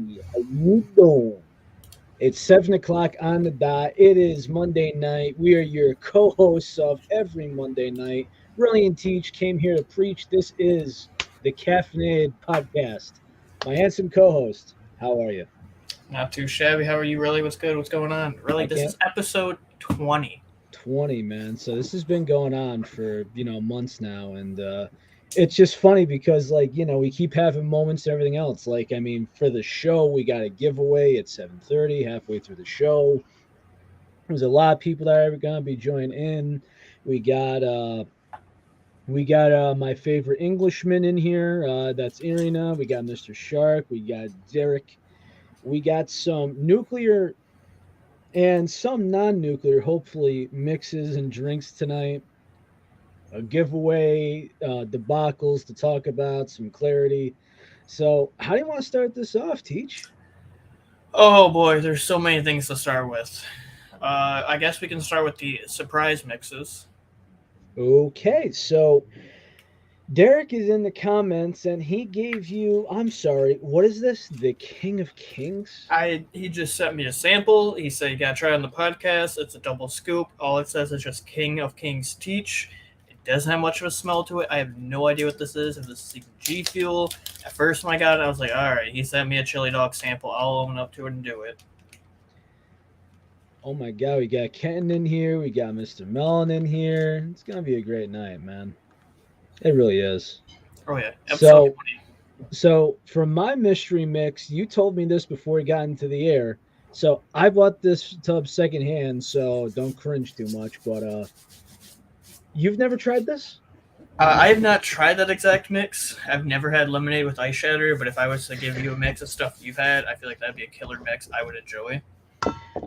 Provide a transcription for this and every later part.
How you doing? It's 7 o'clock on the dot. It is Monday night. We are your co-hosts of every Monday night. Relly and Teach came here to preach. This is the Caffeinated Podcast. My handsome co-host, how are you? Not too shabby. How are you, Really? What's good? What's going on? Really, I this can't is episode 20. 20, man. So this has been going on for, months now. And it's just funny because, like, we keep having moments and everything else. Like, I mean, for the show, we got a giveaway at 7:30, halfway through the show. There's a lot of people that are going to be joining in. We got uh we got my favorite Englishman in here. That's Irina. We got Mr. Shark. We got Derek. We got some nuclear and some non-nuclear, hopefully, mixes and drinks tonight. A giveaway, debacles to talk about, some clarity. So, how do you want to start this off, Teach? Oh boy, there's so many things to start with. I guess we can start with the surprise mixes. Okay, so Derek is in the comments and he gave you, I'm sorry, what is this? The King of Kings? He just sent me a sample. He said you gotta try it on the podcast. It's a double scoop. All it says is just King of Kings Teach. It doesn't have much of a smell to it. I have no idea what this is. If this is even G Fuel. At first when I got it, I was like, all right. He sent me a chili dog sample. I'll own up to it and do it. Oh my God, we got Kenton in here. We got Mr. Mellon in here. It's going to be a great night, man. It really is. Oh yeah, episode So, 20. so from my mystery mix, you told me this before we got into the air. So I bought this tub secondhand, so don't cringe too much. But you've never tried this? I have not tried that exact mix. I've never had lemonade with ice shatter, but if I was to give you a mix of stuff you've had, I feel like that'd be a killer mix I would enjoy.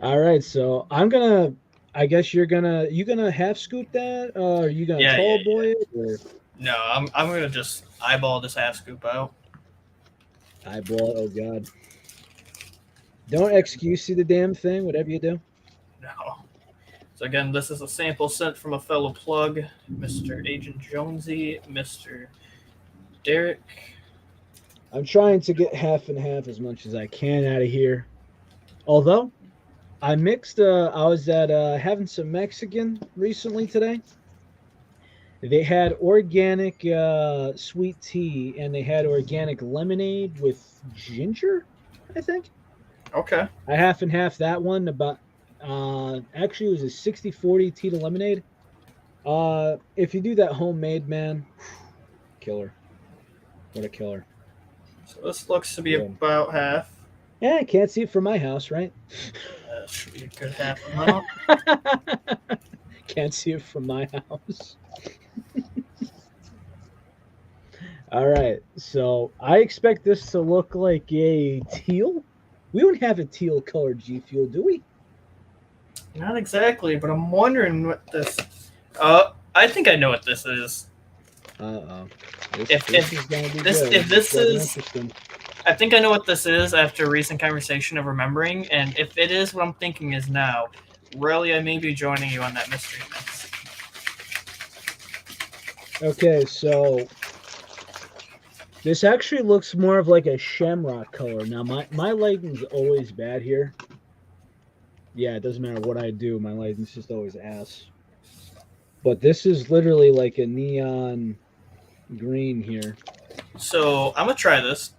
All right, so I'm gonna. I guess you gonna half scoop that, or are you gonna Yeah, yeah, tall boy yeah. it, or No, I'm gonna just eyeball this half scoop out. eyeball it? Oh God! Don't excuse the damn thing. Whatever you do. No. So again, this is a sample sent from a fellow plug, Mr. Agent Jonesy, Mr. Derek. I'm trying to get half and half as much as I can out of here. Although I mixed. I was at having some Mexican recently today. They had organic sweet tea and they had organic lemonade with ginger, I think. Okay. I half and half that one about actually it was a 60-40 tea to lemonade. If you do that homemade, man, killer. What a killer. So this looks to be Yeah. about half. Yeah, I can't see it from my house, right? Should be a good half amount. Can't see it from my house. All right. So I expect this to look like a teal. We don't have a teal colored G Fuel, do we? Not exactly, but I'm wondering what this. I think I know what this is. Uh-oh. If This is gonna be this good. if It's this gonna be is, interesting. I think I know what this is after recent conversation of remembering, and if it is what I'm thinking is now, really, I may be joining you on that mystery mix. Okay, so this actually looks more of like a shamrock color. Now my lighting's always bad here. Yeah, it doesn't matter what I do, my lighting's just always ass. But this is literally like a neon green here. So I'm gonna try this.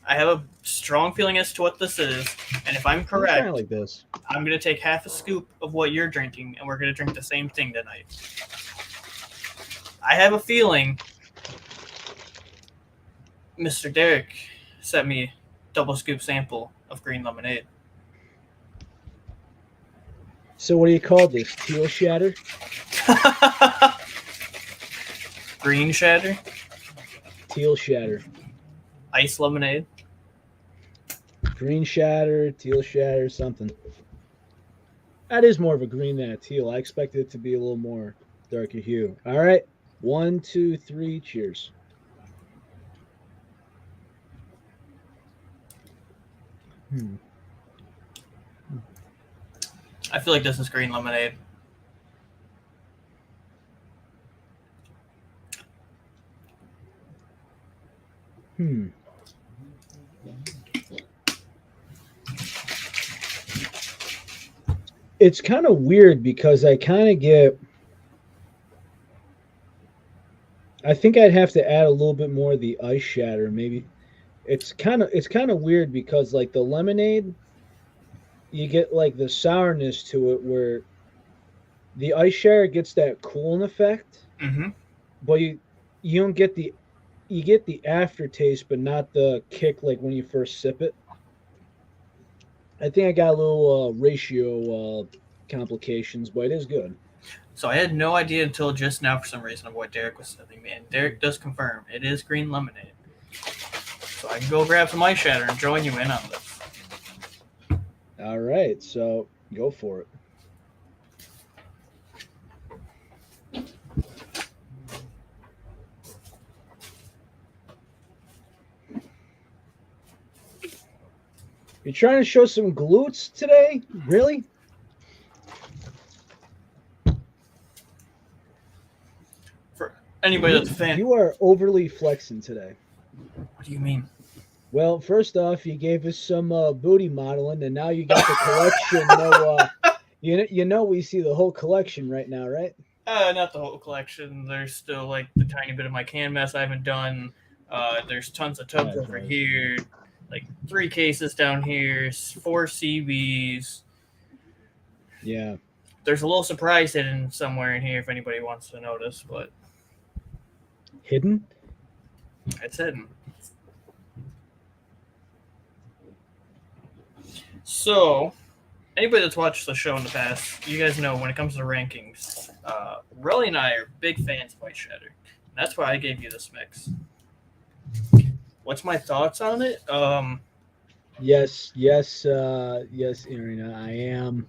I have a strong feeling as to what this is, and if I'm I'm trying correct, like this. I'm gonna take half a scoop of what you're drinking, and we're gonna drink the same thing tonight. I have a feeling Mr. Derek sent me double scoop sample of green lemonade. So what do you call this? Teal shatter? Green shatter, Teal shatter. ice lemonade. Green shatter, teal shatter, something. That is more of a green than a teal. I expected it to be a little more darker hue. All right. 1, 2, 3, cheers. Hmm. I feel like this is green lemonade. Hmm. it's kind of weird because I kind of get. I think I'd have to add a little bit more of the ice shatter. Maybe it's kind of weird because like the lemonade, you get like the sourness to it where the ice shatter gets that cooling effect, Mm-hmm. but you don't get the you get the aftertaste, but not the kick like when you first sip it. I think I got a little ratio complications, but it is good. So I had no idea until just now for some reason of what Derek was telling me, and Derek does confirm it is green lemonade. So I can go grab some ice shatter and join you in on this. All right, so go for it. You trying to show some glutes today? Really? For anybody that's a fan, You are overly flexing today. what do you mean? Well, first off, you gave us some booty modeling, and now you got the collection. No, you know we see the whole collection right now, right? Not the whole collection. There's still like the tiny bit of my can mess I haven't done. There's tons of tubs Right, over right. here, like 3 cases down here, 4 CBs. Yeah, There's a little surprise hidden somewhere in here if anybody wants to notice, but hidden. it's hidden. So, anybody that's watched the show in the past, you guys know when it comes to rankings, Relly and I are big fans of White Shatter. That's why I gave you this mix. What's my thoughts on it? Yes, yes, yes, Irina, I am.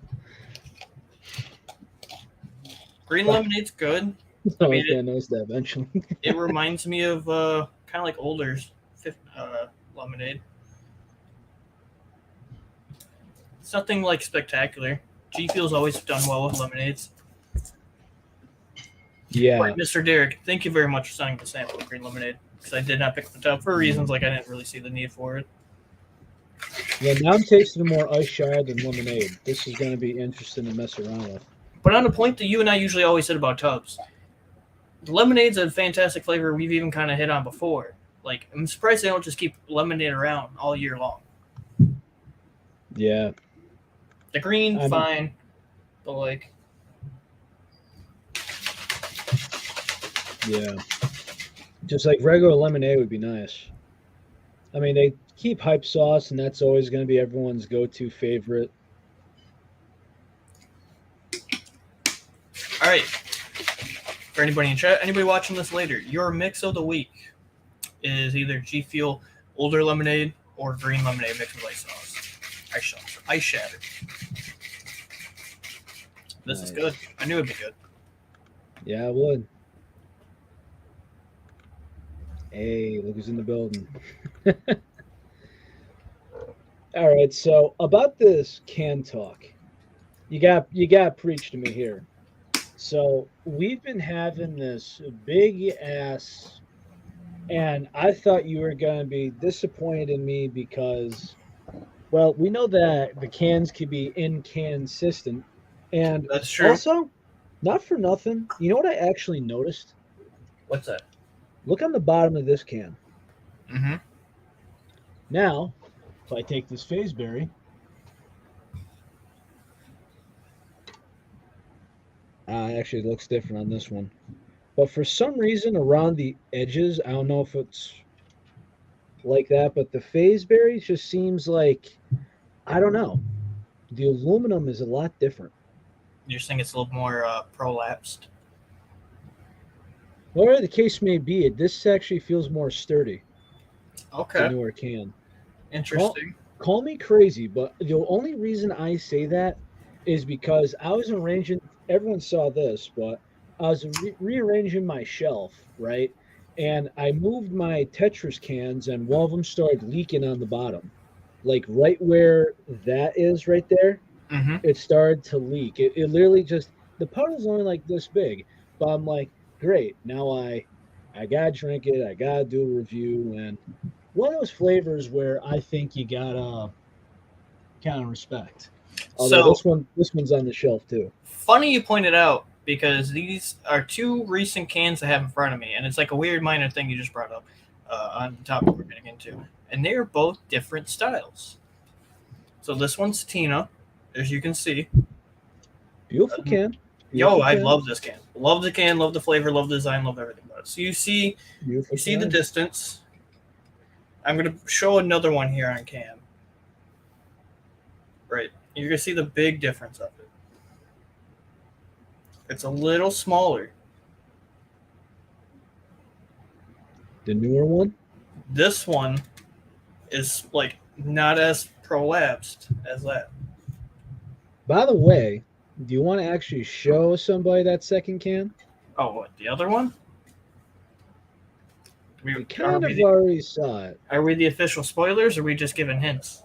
Green lemonade's good. I I mean, was gonna notice that eventually. it reminds me of kind of like older lemonade. It's nothing like spectacular. G Fuel's always done well with lemonades. Yeah, But Mr. Derek, thank you very much for sending the sample of green lemonade because I did not pick the tub for reasons like I didn't really see the need for it. yeah. Now I'm tasting more ice shard than lemonade. This is gonna be interesting to mess around with. But on a point that you and I usually always hit about tubs, lemonade's a fantastic flavor we've even kind of hit on before. Like, I'm surprised they don't just keep lemonade around all year long. Yeah, The green, I mean, fine, but like, yeah. Just like regular lemonade would be nice. I mean, they keep hype sauce, and that's always going to be everyone's go-to favorite. all right. For anybody in chat, anybody watching this later, your mix of the week is either G Fuel older lemonade or green lemonade mixed with ice sauce. Ice shatter. This is Nice. good. I knew it'd be good. Yeah, I would. Hey, look who's in the building. All right, so about this can talk, you got preach to me here. So we've been having this big ass, and I thought you were going to be disappointed in me because, well, we know that the cans can be inconsistent, and That's true. also, not for nothing. You know what I actually noticed? What's that? Look on the bottom of this can. Mm-hmm. Now, if I take this phaseberry, actually it looks different on this one. But for some reason, around the edges, I don't know if it's like that, but the phaseberry just seems like, I don't know. The aluminum is a lot different. You're saying it's a little more prolapsed. Whatever the case may be, this actually feels more sturdy, the Okay. newer can. Call, Interesting. call me crazy, but the only reason I say that is because I was arranging, everyone saw this, but I was rearranging my shelf, right? And I moved my Tetris cans, and one of them started leaking on the bottom. Like right where that is, right there, Mm-hmm. it started to leak. It literally just, the puddle's only like this big, but I'm like, great. Now I gotta drink it. I gotta do a review, and one of those flavors where I think you gotta kind of respect. Although So this one's on the shelf too. funny you pointed out because these are two recent cans I have in front of me, and it's like a weird minor thing you just brought up on the topic we're getting into, and they are both different styles. So this one's Tina, as you can see. Beautiful can. Yo, Beautiful I can. love this can. Love the can, love the flavor, love the design, love everything about it. So Beautiful you see the can. distance. I'm gonna show another one here on cam. Right, you're gonna see the big difference of it. It's a little smaller. The newer one. This one is like not as prolapsed as that. By the way, do you want to actually show somebody that second can? Oh, what, the other one? We kind of already saw it. Are we the official spoilers, or are we just giving hints?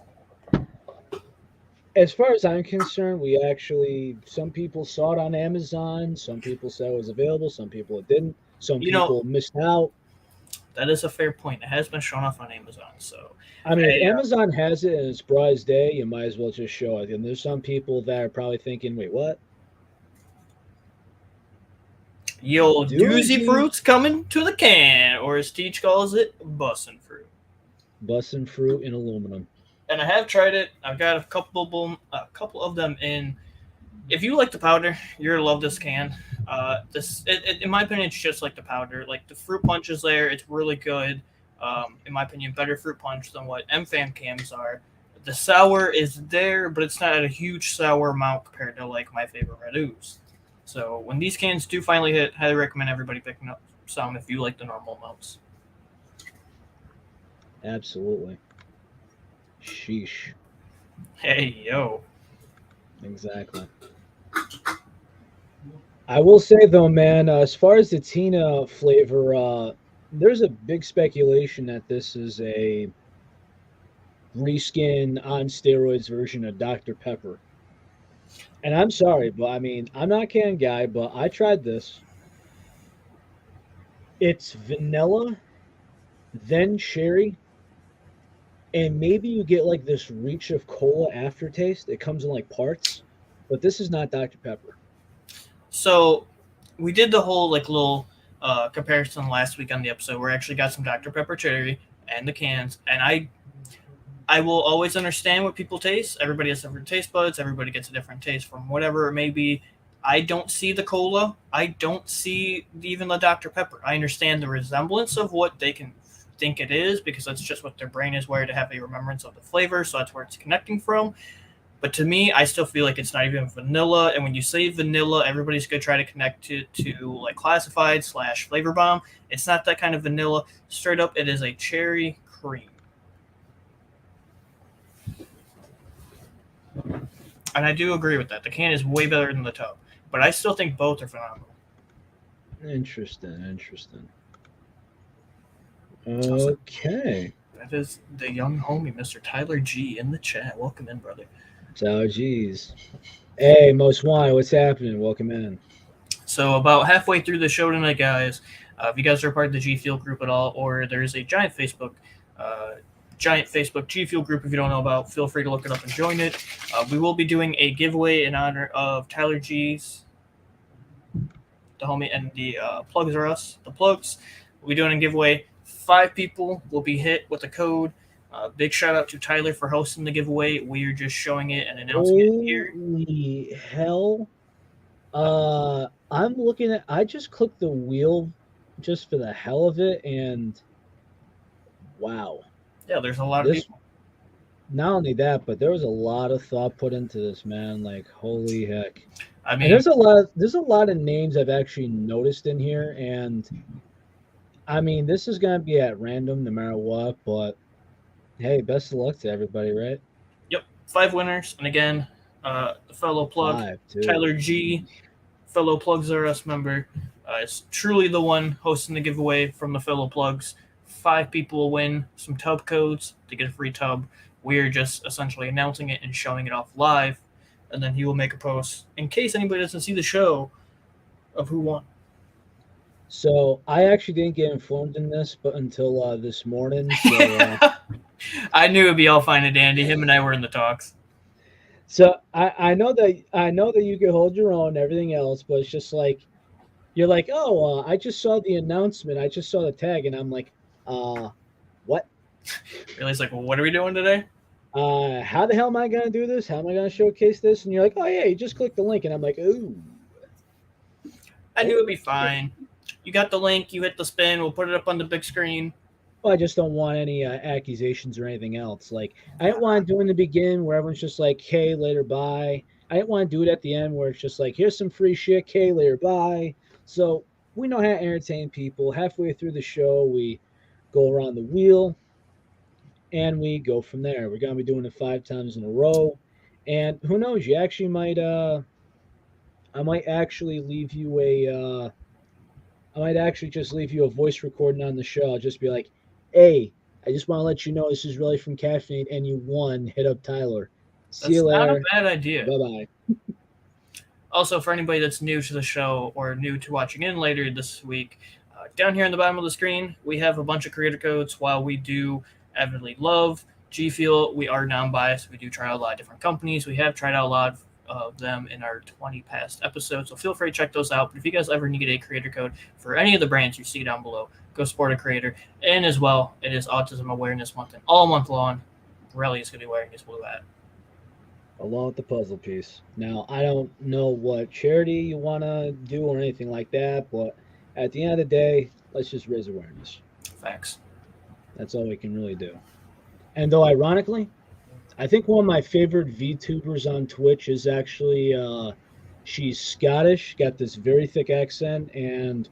As far as I'm concerned, we actually, some people saw it on Amazon, some people said it was available, some people it didn't, some You know, people missed out. that is a fair point. It has been shown off on Amazon, so I mean, if Amazon has it and it's broad as day, you might as well just show it. And there's some people that are probably thinking, wait, what? yo, doozy fruit's coming to the can, or as Teach calls it, bussin' fruit. Bussin' fruit in aluminum. And I have tried it. I've got a couple of them in. If you like the powder, you're gonna love this can. In my opinion, it's just like the powder. Like the fruit punch is there. It's really good. In my opinion, better fruit punch than what MFAM cans are. The sour is there, but it's not a huge sour amount compared to like my favorite Red Ooze. So when these cans do finally hit, highly recommend everybody picking up some if you like the normal amounts. Absolutely. Sheesh. Hey, yo. Exactly. I will say though, man, as far as the Tina flavor, there's a big speculation that this is a reskin on steroids version of Dr. Pepper. And I'm sorry, but I mean, I'm not a can guy, but I tried this. It's vanilla, then cherry, and maybe you get like this reach of cola aftertaste. It comes in like parts, but this is not Dr. Pepper. So we did the whole like little comparison last week on the episode where I actually got some Dr. Pepper cherry and the cans, and I will always understand what people taste. Everybody has different taste buds. Everybody gets a different taste from whatever it may be. I don't see the cola. I don't see even the Dr. Pepper. I understand the resemblance of what they can think it is because that's just what their brain is wired to have a remembrance of the flavor. So that's where it's connecting from. But to me, I still feel like it's not even vanilla. And when you say vanilla, everybody's going to try to connect it to like classified / flavor bomb. It's not that kind of vanilla. Straight up, it is a cherry cream. And I do agree with that. The can is way better than the tub. But I still think both are phenomenal. Interesting. Okay. That is the young homie, Mr. Tyler G, in the chat. Welcome in, brother. So, geez. Hey, Most Wanted, what's happening? Welcome in. So, about halfway through the show tonight, guys, if you guys are part of the G Fuel group at all, or there's a giant Facebook G Fuel group if you don't know about, feel free to look it up and join it. We will be doing a giveaway in honor of Tyler G's, the homie, and the Plugs Are Us, the Plugs. We'll be doing a giveaway. 5 people will be hit with a code. Big shout out to Tyler for hosting the giveaway. We are just showing it and announcing it here. Holy hell. I'm looking at, I just clicked the wheel just for the hell of it, and wow. Yeah, there's a lot of people. Not only that, but there was a lot of thought put into this, man. Like, holy heck. I mean, and there's a lot of names I've actually noticed in here, and I mean, this is gonna be at random no matter what, but hey, best of luck to everybody, right? Yep, 5 winners, and again, the fellow plug, Tyler G, fellow Plugs Are Us member, is truly the one hosting the giveaway from the fellow plugs. 5 people will win some tub codes to get a free tub. We are just essentially announcing it and showing it off live, and then he will make a post in case anybody doesn't see the show of who won. So I actually didn't get informed in this, but until this morning. So, I knew it'd be all fine and dandy. Him and I were in the talks. So I know that you can hold your own and everything else, but it's just like you're like, oh, I just saw the announcement, I just saw the tag, and I'm like, uh, what? Relly's like, well, what are we doing today? How the hell am I gonna do this? How am I gonna showcase this? And you're like, oh yeah, you just click the link, and I'm like, ooh, I knew it'd be okay. fine. You got the link, you hit the spin, we'll put it up on the big screen. Well, I just don't want any accusations or anything else. Like, I didn't want to do in the beginning where everyone's just like, "Hey, later, bye." I didn't want to do it at the end where it's just like, "Here's some free shit, hey, later, bye." So we know how to entertain people. Halfway through the show, we go around the wheel and we go from there. We're gonna be doing it 5 times in a row, and who knows? You actually might, I might actually leave you I might actually just leave you a voice recording on the show. I'll just be like, hey, I just want to let you know this is really from Caffeine and you won. Hit up Tyler. See you That's not a later. bad idea. Bye bye. Also, for anybody that's new to the show or new to watching in later this week, down here in the bottom of the screen, we have a bunch of creator codes. While we do avidly love G Fuel, we are non-biased. We do try out a lot of different companies. We have tried out a lot of them in our 20 past episodes, so feel free to check those out. But if you guys ever need a creator code for any of the brands you see down below, go support a creator. And as well, it is Autism Awareness Month, and all month long, Relly is going to be wearing his blue hat. Along with the puzzle piece. Now, I don't know what charity you want to do or anything like that, but at the end of the day, let's just raise awareness. Facts. That's all we can really do. And though, ironically, I think one of my favorite VTubers on Twitch is actually she's Scottish, got this very thick accent, and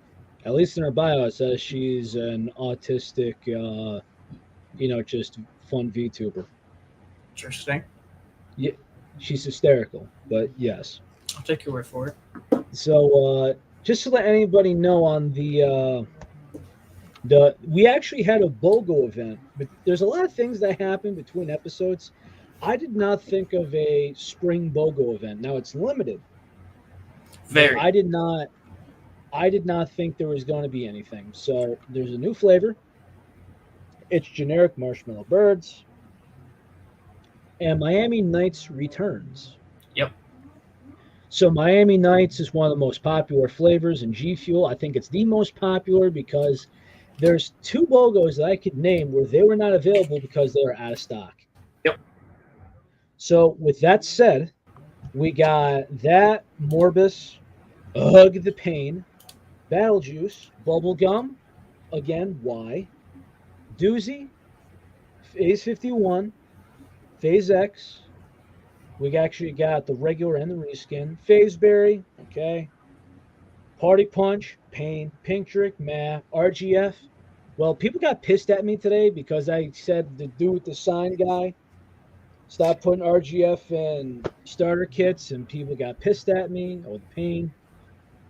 at least in her bio it says she's an autistic, just fun VTuber. Interesting. Yeah, she's hysterical, but yes. I'll take your word for it. So just to let anybody know on the we actually had a BOGO event, but there's a lot of things that happen between episodes. I did not think of a spring BOGO event. Now it's limited, but Very. I did not think there was going to be anything. So there's a new flavor. It's generic marshmallow birds, and Miami Nights returns. Yep. So Miami Nights is one of the most popular flavors in G Fuel. I think it's the most popular because there's two BOGOs that I could name where they were not available because they were out of stock. Yep. So with that said, we got that Morbus, Hug the Pain, Battle Juice, Bubblegum, again, why? Doozy, Phase 51, Phase X. We actually got the regular and the reskin. Phaseberry, okay. Party Punch, Pain, Pink Trick, RGF. Well, people got pissed at me today because I said the dude with the sign guy stop putting RGF in starter kits, and people got pissed at me. Oh, Pain.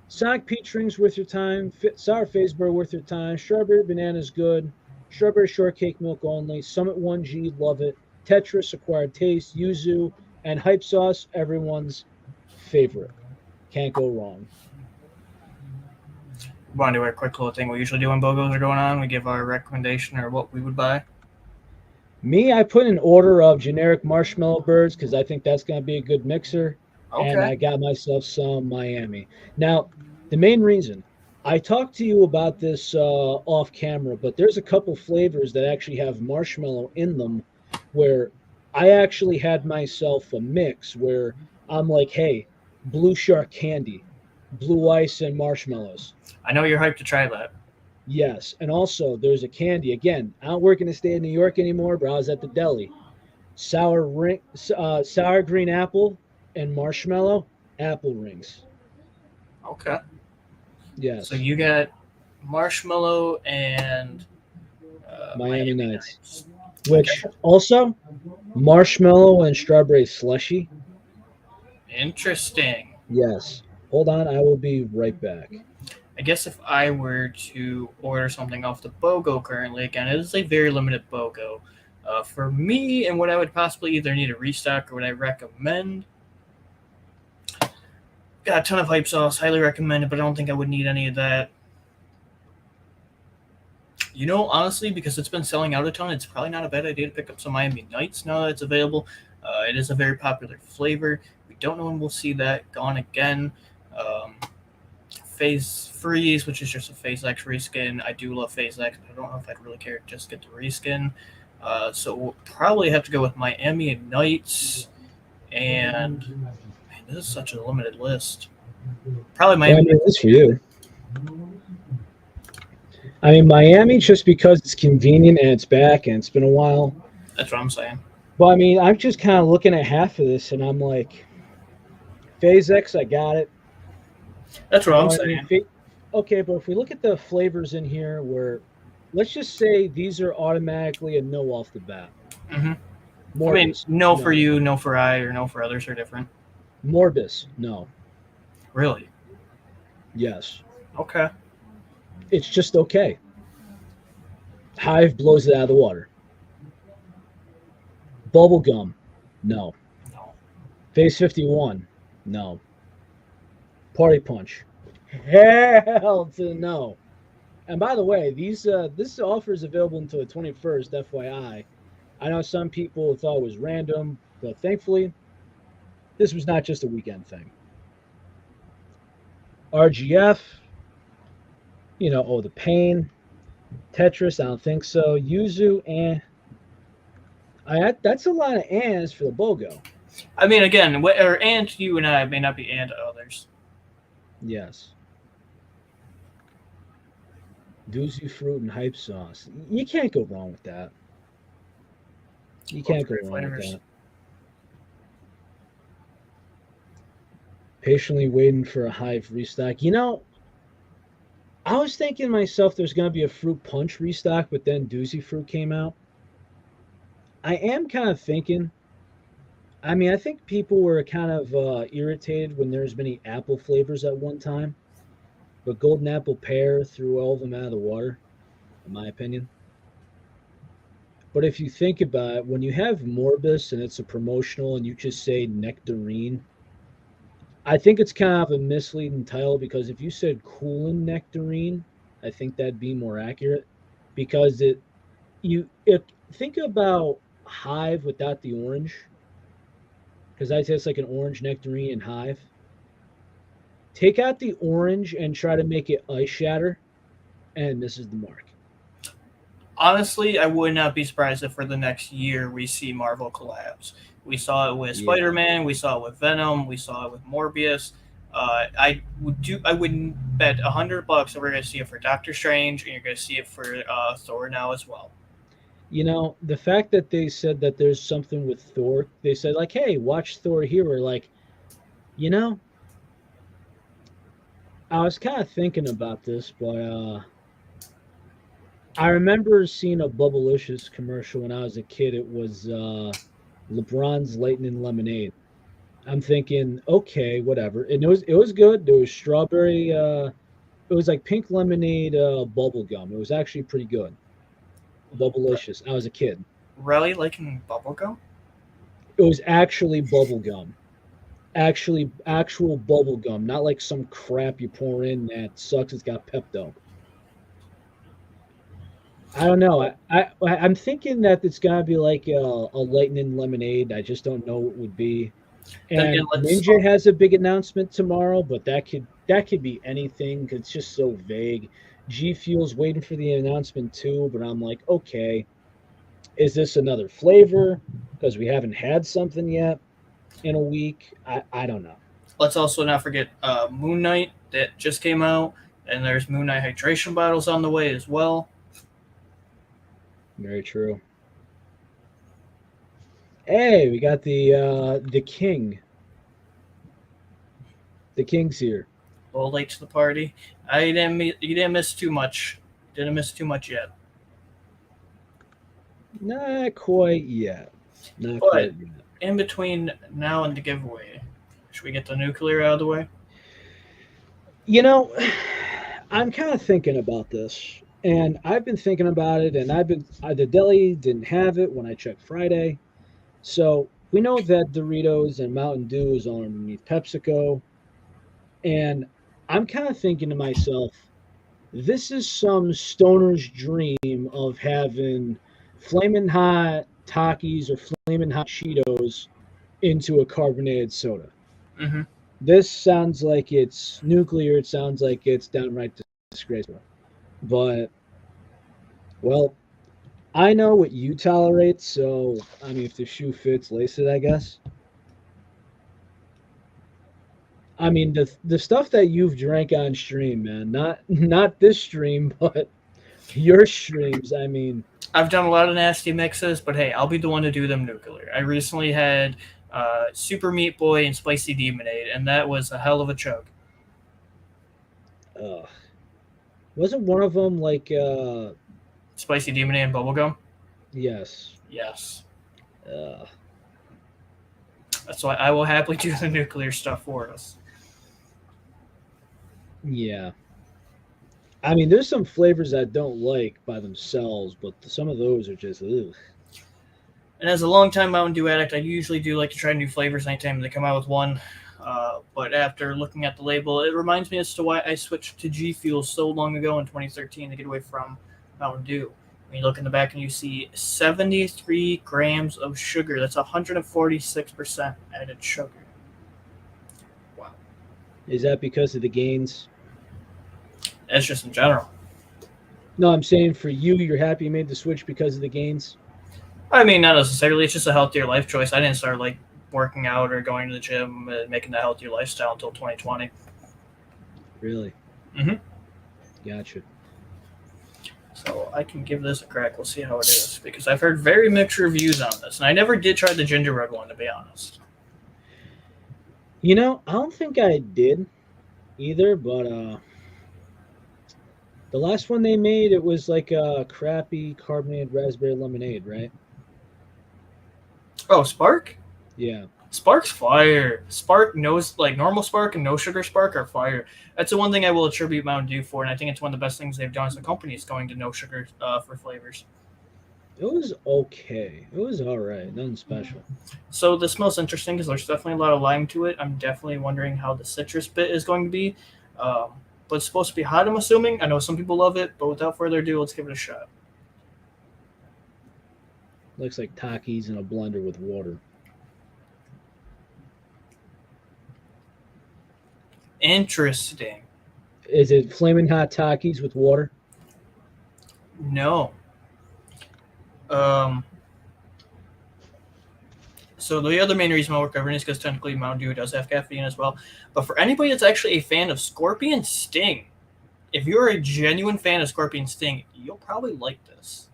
Sonic Peach Rings worth your time. Sour Phaseberry worth your time. Strawberry Banana is good. Strawberry Shortcake Milk only. Summit 1G, love it. Tetris, Acquired Taste. Yuzu, and Hype Sauce, everyone's favorite. Can't go wrong. Want to do a quick little thing we usually do when BOGOs are going on? We give our recommendation or what we would buy. Me, I put an order of generic marshmallow birds because I think that's going to be a good mixer. And I Okay. got myself some Miami. Now, the main reason I talked to you about this off camera, but there's a couple flavors that actually have marshmallow in them where I actually had myself a mix where I'm like, hey, blue shark candy, blue ice, and marshmallows. I know you're hyped to try that. Yes. And also, there's a candy. Again, I don't work in the state of New York anymore, but I was at the deli. Sour green apple and marshmallow apple rings. Okay. So Yes, you got marshmallow and Miami Miami Nights. Nights. Which Okay. also marshmallow and strawberry slushy. Interesting. Yes. Hold on, I will be right back. I guess if I were to order something off the BOGO currently, again, it is a very limited BOGO. For me, and what I would possibly either need a restock or what I recommend, got a ton of hype sauce, highly recommend it, but I don't think I would need any of that. Honestly, because it's been selling out a ton, it's probably not a bad idea to pick up some Miami Nights now that it's available. It is a very popular flavor. We don't know when we'll see that gone again. Um, Phase Freeze, which is just a Phase X reskin. I do love Phase X, but I don't know if I'd really care to just get the reskin. So we'll probably have to go with Miami Ignites. And man, this is such a limited list. Probably Well, I Miami. mean, this for you. I mean, Miami just because it's convenient and it's back and it's been a while. That's what I'm saying. But I mean, I'm just kind of looking at half of this and I'm like, Phase X, I got it. That's what You I'm know what I mean? saying. Okay, but if we look at the flavors in here, where let's just say these are automatically a no off the bat. Hmm. I mean, Morbus, no for no. you, no for I, or no for others are different. Morbus, no. Really? Yes. Okay. It's just okay. Hive blows it out of the water. Bubblegum, no. No. Phase 51, no. Party Punch, hell to no. And by the way, this offer is available until the 21st, FYI. I know some people thought it was random, but thankfully, this was not just a weekend thing. RGF, the pain. Tetris, I don't think so. Yuzu, that's a lot of ands for the BOGO. I mean, again, or and you and I may not be and others. Yes. Doozy fruit and hype sauce. You can't go wrong with that. You can't go Great wrong with flavors. that. Patiently waiting for a hive restock. I was thinking to myself there's going to be a fruit punch restock, but then Doozy fruit came out. I am kind of thinking. I mean, I think people were kind of irritated when there's many apple flavors at one time, but golden apple pear threw all of them out of the water, in my opinion. But if you think about it, when you have Morbus and it's a promotional and you just say nectarine, I think it's kind of a misleading title because if you said Coolin nectarine, I think that'd be more accurate because if think about hive without the orange because I taste like an orange nectarine and hive. Take out the orange and try to make it ice shatter, and this is the mark. Honestly, I would not be surprised if for the next year we see Marvel collabs. We saw it with Yeah. Spider-Man, we saw it with Venom, we saw it with Morbius. I wouldn't bet $100 that we're going to see it for Doctor Strange, and you're going to see it for Thor now as well. The fact that they said that there's something with Thor, they said like, "Hey, watch Thor here." We're like, you know, I was kind of thinking about this, but I remember seeing a Bubblicious commercial when I was a kid. It was LeBron's Lightning Lemonade. I'm thinking, okay, whatever. And it was good. There was strawberry. It was like pink lemonade bubble gum. It was actually pretty good. Bubblicious. I was a kid. Relly liking bubblegum? It was actually bubble gum. Actually, actual bubble gum, not like some crap you pour in that sucks. It's got Pepto. I don't know. I'm thinking that it's gotta be like a lightning lemonade. I just don't know what it would be. Then again, And let's. Ninja has a big announcement tomorrow, but that could be anything. 'Cause it's just so vague. G Fuel's waiting for the announcement too, but I'm like, okay, is this another flavor? Because we haven't had something yet in a week. I don't know. Let's also not forget Moon Knight that just came out, and there's Moon Knight hydration bottles on the way as well. Very true. Hey, we got the king. The king's here. A little late to the party. You didn't miss too much. Didn't miss too much yet. Not quite yet. Not But quite yet. in between now and the giveaway, should we get the nuclear out of the way? You know, I'm kind of thinking about this, and I've been thinking about it, and the deli didn't have it when I checked Friday, so we know that Doritos and Mountain Dew is on underneath PepsiCo, and I'm kind of thinking to myself, this is some stoner's dream of having flaming hot Takis or Flamin' Hot Cheetos into a carbonated soda. Mm-hmm. This sounds like it's nuclear. It sounds like it's downright disgraceful. But, well, I know what you tolerate, so, I mean, if the shoe fits, lace it, I guess. I mean, the stuff that you've drank on stream, man, not this stream, but your streams, I mean, I've done a lot of nasty mixes, but hey, I'll be the one to do them nuclear. I recently had Super Meat Boy and Spicy Demonade, and that was a hell of a chug. uh, wasn't one of them like, Spicy Demonade and bubblegum? yes, Yes. uh, That's why I will happily do the nuclear stuff for us. yeah. I mean, there's some flavors I don't like by themselves, but some of those are just, ugh. And as a longtime Mountain Dew addict, I usually do like to try new flavors anytime they come out with one. But after looking at the label, it reminds me as to why I switched to G Fuel so long ago in 2013 to get away from Mountain Dew. When you look in the back and you see 73 grams of sugar, that's 146% added sugar. Wow. Is that because of the gains? That's just in general. No, I'm saying for you, you're happy you made the switch because of the gains. I mean, not necessarily. It's just a healthier life choice. I didn't start like working out or going to the gym and making that healthier lifestyle until 2020. Really? Mm-hmm. Gotcha. So I can give this a crack. We'll see how it is because I've heard very mixed reviews on this, and I never did try the gingerbread one to be honest. You know, I don't think I did either, but the last one they made, it was like a crappy carbonated raspberry lemonade, right? Oh, Spark? Yeah. Spark's fire. Spark knows like normal Spark and no sugar Spark are fire. That's the one thing I will attribute Mountain Dew for, and I think it's one of the best things they've done as a company is going to no sugar for flavors. It was okay. It was all right. Nothing special. So this smells interesting because there's definitely a lot of lime to it. I'm definitely wondering how the citrus bit is going to be. But it's supposed to be hot, I'm assuming. I know some people love it, but without further ado, let's give it a shot. Looks like Takis in a blender with water. Interesting. Is it flaming hot Takis with water? No. So the other main reason why we're covering is because technically Mountain Dew does have caffeine as well. But for anybody that's actually a fan of Scorpion Sting, if you're a genuine fan of Scorpion Sting, you'll probably like this.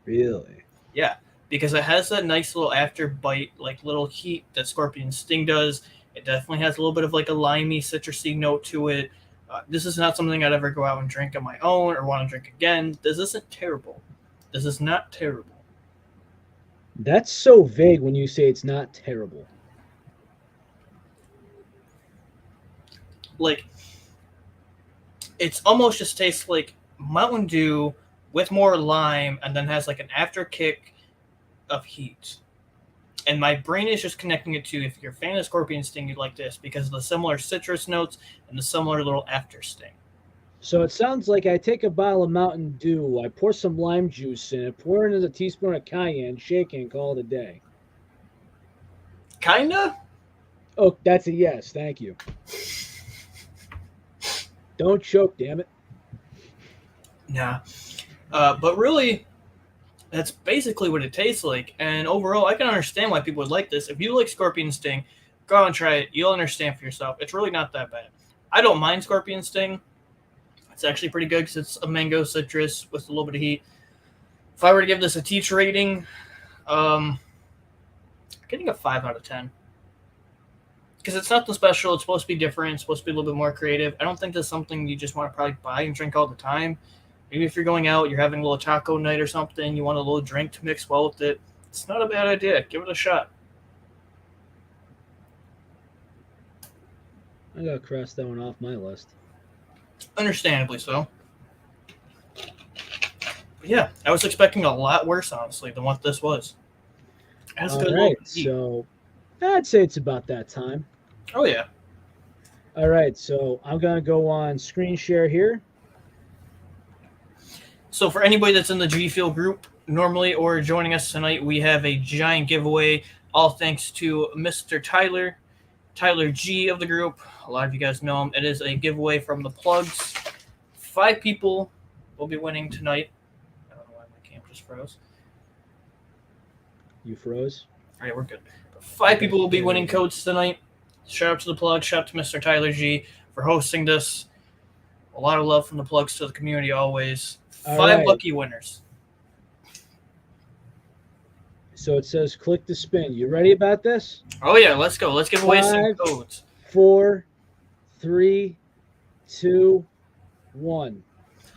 Really? Yeah, because it has that nice little after bite, like little heat that Scorpion Sting does. It definitely has a little bit of like a limey, citrusy note to it. This is not something I'd ever go out and drink on my own or want to drink again. This isn't terrible. This is not terrible. That's so vague when you say it's not terrible. Like, it's almost just tastes like Mountain Dew with more lime and then has like an after kick of heat. And my brain is just connecting it to if you're a fan of Scorpion Sting, you'd like this because of the similar citrus notes and the similar little after sting. So it sounds like I take a bottle of Mountain Dew, I pour some lime juice in it, pour in a teaspoon of cayenne, shake it, and call it a day. Kinda? Oh, that's a yes. Thank you. Don't choke, damn it. Yeah. But really, that's basically what it tastes like. And overall, I can understand why people would like this. If you like Scorpion Sting, go out and try it. You'll understand for yourself. It's really not that bad. I don't mind Scorpion Sting. It's actually pretty good because it's a mango citrus with a little bit of heat. If I were to give this a teacher rating, I'm getting a 5 out of 10. Because it's nothing special. It's supposed to be different. It's supposed to be a little bit more creative. I don't think that's something you just want to probably buy and drink all the time. Maybe if you're going out, you're having a little taco night or something, you want a little drink to mix well with it, it's not a bad idea. Give it a shot. I gotta cross that one off my list. Understandably so. But yeah, I was expecting a lot worse, honestly, than what this was. All right, so I'd say it's about that time. Oh, yeah. All right, so I'm going to go on screen share here. So for anybody that's in the G Fuel group, normally or joining us tonight, we have a giant giveaway, all thanks to Mr. Tyler G of the group. A lot of you guys know him. It is a giveaway from the plugs. 5 people will be winning tonight. I don't know why my cam just froze. You froze? All right, we're good. 5 people will be winning codes tonight. Shout out to the plug. Shout out to Mr. Tyler G for hosting this. A lot of love from the plugs to the community always. 5 lucky winners. So it says click to spin. You ready about this? Oh yeah, let's go. Let's give away some codes. 4, 3, 2, 1,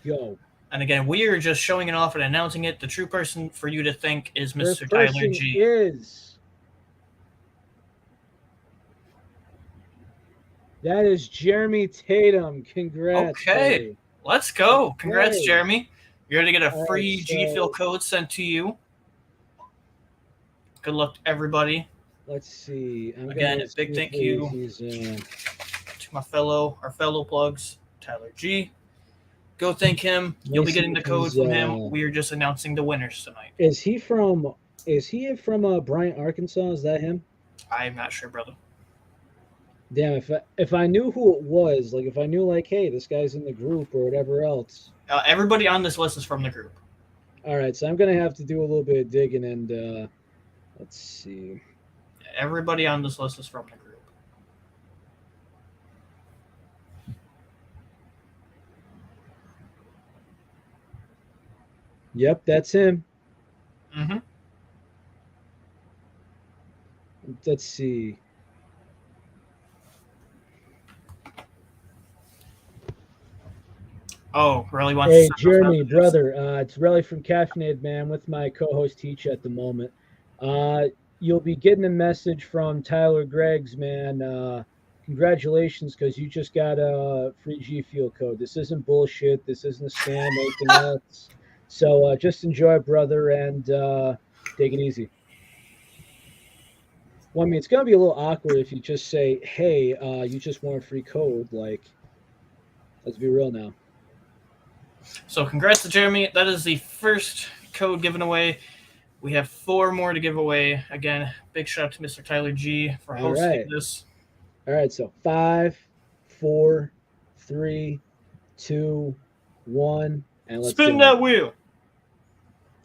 go. And again, we are just showing it off and announcing it. The true person for you to think is Mr. Tyler G. That is Jeremy Tatum. Congrats. Okay, buddy. Let's go. Congrats, Jeremy. You're going to get a free G Fuel code sent to you. Good luck to everybody. Let's see. Again, a big thank you to our fellow plugs, Tyler G. Go thank him. You'll be getting the code from him. We are just announcing the winners tonight. Is he from Bryant, Arkansas? Is that him? I'm not sure, brother. Damn, if I knew who it was, like if I knew like, hey, this guy's in the group or whatever else. Everybody on this list is from the group. All right, so I'm gonna have to do a little bit of digging and let's see. Everybody on this list is from the group. Yep, that's him. Mm-hmm. Let's see. Oh, Relly wants Hey, Jeremy, brother. It's Relly from Caffeinated Man with my co-host Teach at the moment. You'll be getting a message from Tyler Greggs, man. Congratulations, because you just got a free G Fuel code. This isn't bullshit. This isn't a scam, anything else. So just enjoy, brother, and take it easy. Well, I mean, it's going to be a little awkward if you just say, hey, you just want a free code. Like, let's be real now. So congrats to Jeremy. That is the first code given away. We have 4 more to give away. Again, big shout out to Mr. Tyler G for hosting this. All right, so 5, 4, 3, 2, 1, and let's spin that wheel.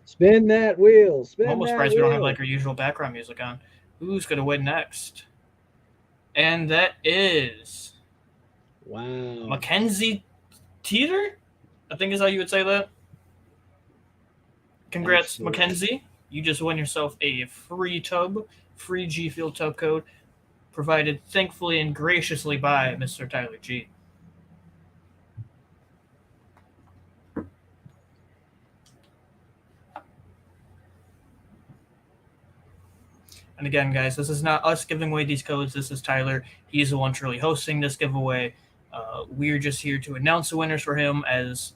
Spin that wheel. I'm almost surprised we don't have like our usual background music on. Who's gonna win next? And that is Mackenzie Teeter, I think is how you would say that. Congrats, Mackenzie. You just won yourself a free G Fuel tub code, provided thankfully and graciously by Mr. Tyler G. And again, guys, this is not us giving away these codes. This is Tyler. He's the one truly hosting this giveaway. We're just here to announce the winners for him, as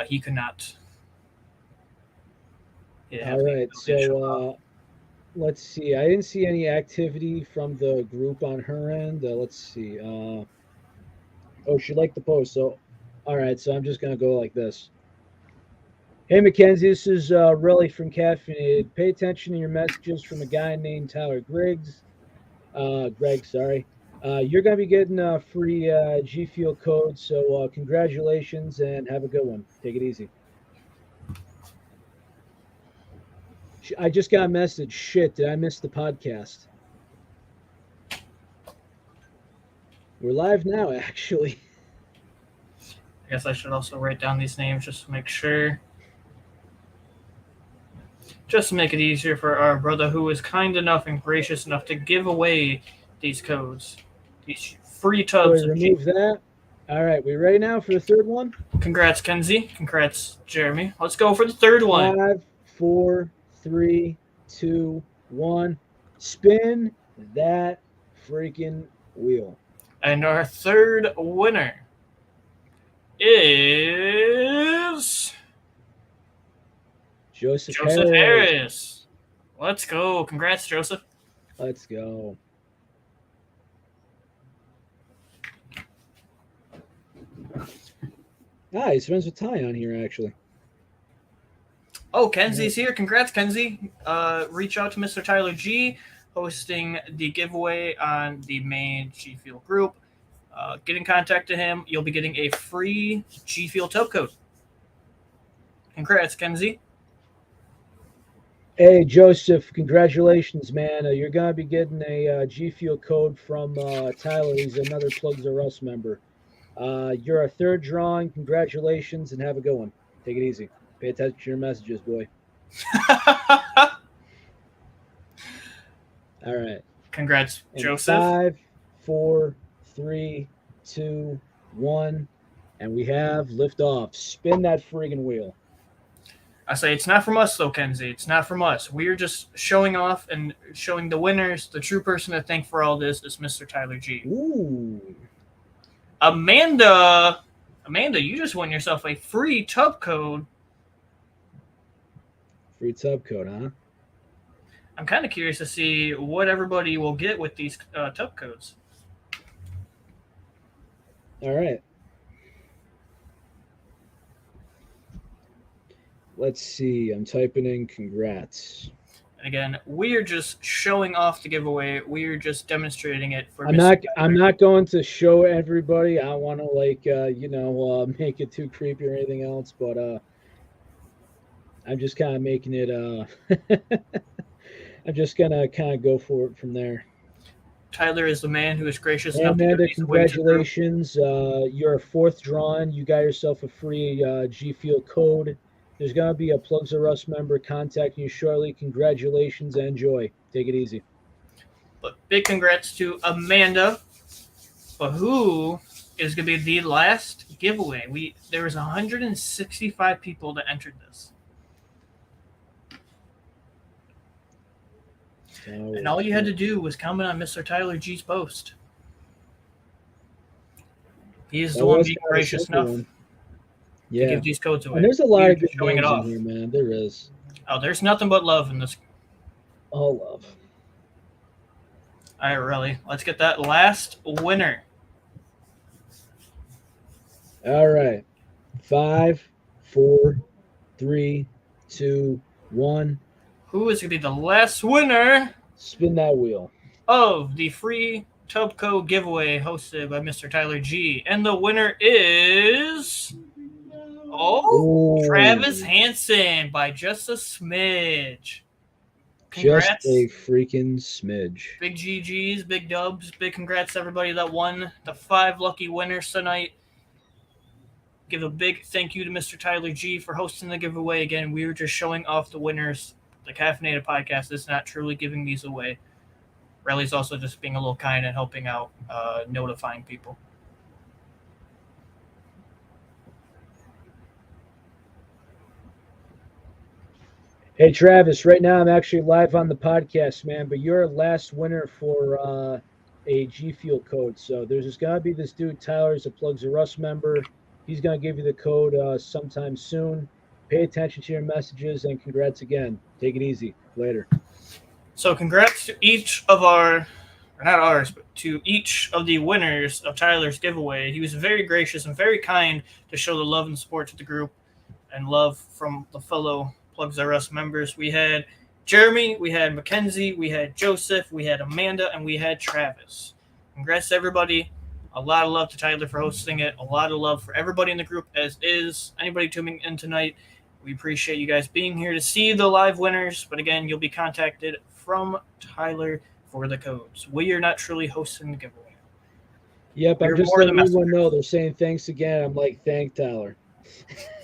he could not. All right, so let's see. I didn't see any activity from the group on her end. Let's see. Oh, she liked the post. So, all right, so I'm just going to go like this. Hey, Mackenzie, this is Relly from Caffeinated. Pay attention to your messages from a guy named Tyler Griggs. Greg, sorry. You're going to be getting a free G Fuel code, so congratulations and have a good one. Take it easy. I just got a message. Shit, did I miss the podcast? We're live now, actually. I guess I should also write down these names just to make sure. Just to make it easier for our brother who is kind enough and gracious enough to give away these codes. These free tubs. Remove that. All right, we ready now for the third one? Congrats, Kenzie. Congrats, Jeremy. Let's go for the third one. 5, 4, 3, 2, 1. Spin that freaking wheel. And our third winner is Joseph Harris. Let's go. Congrats, Joseph. Let's go. He's friends with Ty on here, actually. Oh, Kenzie's here. Congrats, Kenzie. Reach out to Mr. Tyler G, hosting the giveaway on the main G Fuel group. Get in contact to him. You'll be getting a free G Fuel tub coat. Congrats, Kenzie. Hey, Joseph, congratulations, man. You're going to be getting a G Fuel code from Tyler. He's another Plugs R Us member. You're our third drawing. Congratulations and have a good one. Take it easy. Pay attention to your messages, boy. All right. Congrats, And Joseph. 5, 4, 3, 2, 1. And we have liftoff. Spin that friggin' wheel. I say it's not from us, though, Kenzie. It's not from us. We're just showing off and showing the winners. The true person to thank for all this is Mr. Tyler G. Ooh. Amanda, you just won yourself a free tub code. Free tub code, huh? I'm kind of curious to see what everybody will get with these tub codes. All right. Let's see. I'm typing in congrats. And again, we're just showing off the giveaway. We're just demonstrating it for. I'm not going to show everybody. I want to make it too creepy or anything else, but I'm just kind of making it. I'm just gonna kind of go for it from there. Tyler is the man who is gracious Hey, enough to Amanda, give these away to the group. congratulations. You're a fourth drawing. You got yourself a free G Fuel code. There's going to be a Plugs R Us member contacting you shortly. Congratulations and enjoy. Take it easy. But big congrats to Amanda. But who is going to be the last giveaway? There was 165 people that entered this. And all you had to do was comment on Mr. Tyler G's post. He is the one being gracious enough to give these codes away. And there's a lot of good showing it off. Here, man. There is. Oh, there's nothing but love in this. All love. All right, Relly. Let's get that last winner. All right. 5, 4, 3, 2, 1. Who is going to be the last winner? Spin that wheel. Of the free tub code giveaway hosted by Mr. Tyler G. And the winner is... Travis Hansen by just a smidge. Congrats. Just a freaking smidge. Big GGs, big dubs, big congrats to everybody that won. The 5 lucky winners tonight. Give a big thank you to Mr. Tyler G for hosting the giveaway. Again, we were just showing off the winners. The Caffeinated Podcast is not truly giving these away. Relly's also just being a little kind and helping out, notifying people. Hey, Travis, right now I'm actually live on the podcast, man, but you're last winner for a G Fuel code. So there's just got to be this dude, Tyler's a Plugs R Us member. He's going to give you the code sometime soon. Pay attention to your messages, and congrats again. Take it easy. Later. So congrats to each of our, or not ours, but to each of the winners of Tyler's giveaway. He was very gracious and very kind to show the love and support to the group and love from the fellow Plugs R Us members. We had Jeremy, we had Mackenzie, we had Joseph, we had Amanda, and we had Travis. Congrats to everybody. A lot of love to Tyler for hosting it. A lot of love for everybody in the group, as is anybody tuning in tonight. We appreciate you guys being here to see the live winners. But again, you'll be contacted from Tyler for the codes. We are not truly hosting the giveaway. Yep, I'm just letting everyone know. They're saying thanks again. I'm like, thank Tyler.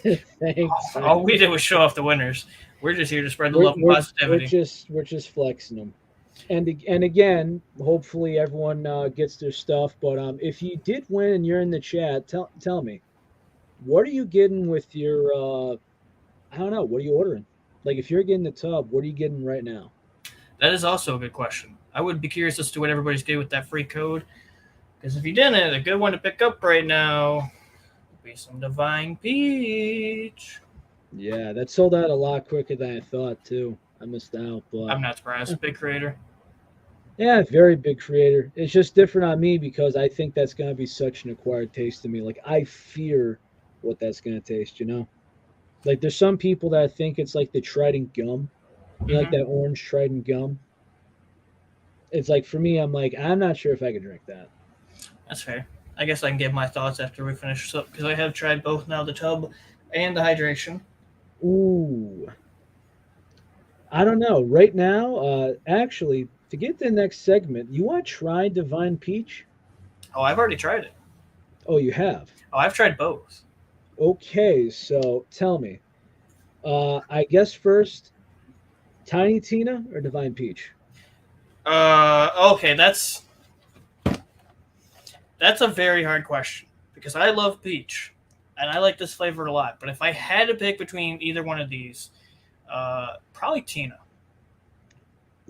Thanks. All we did was show off the winners. We're just here to spread the love and positivity. We're just flexing them. And again, hopefully everyone gets their stuff. But if you did win and you're in the chat, tell me, what are you getting with your I don't know. What are you ordering? Like, if you're getting the tub, what are you getting right now? That is also a good question. I would be curious as to what everybody's getting with that free code. Because if you didn't, a good one to pick up right now would be some Devine Peach. Yeah, that sold out a lot quicker than I thought, too. I missed out. But I'm not surprised. Big creator. Yeah, very big creator. It's just different on me because I think that's going to be such an acquired taste to me. Like, I fear what that's going to taste, you know? Like there's some people that think it's like the Trident gum, like Hmm. that orange Trident gum. It's like for me, I'm like, I'm not sure if I could drink that. That's fair. I guess I can give my thoughts after we finish up because I have tried both now, the tub and the hydration. Ooh, I don't know. Right now, actually, to get to the next segment, you want to try Divine Peach? Oh, I've already tried it. Oh, you have. Oh, I've tried both. Okay, so tell me. I guess first, Tiny Tina or Divine Peach? Okay, that's a very hard question because I love peach, and I like this flavor a lot. But if I had to pick between either one of these, probably Tina.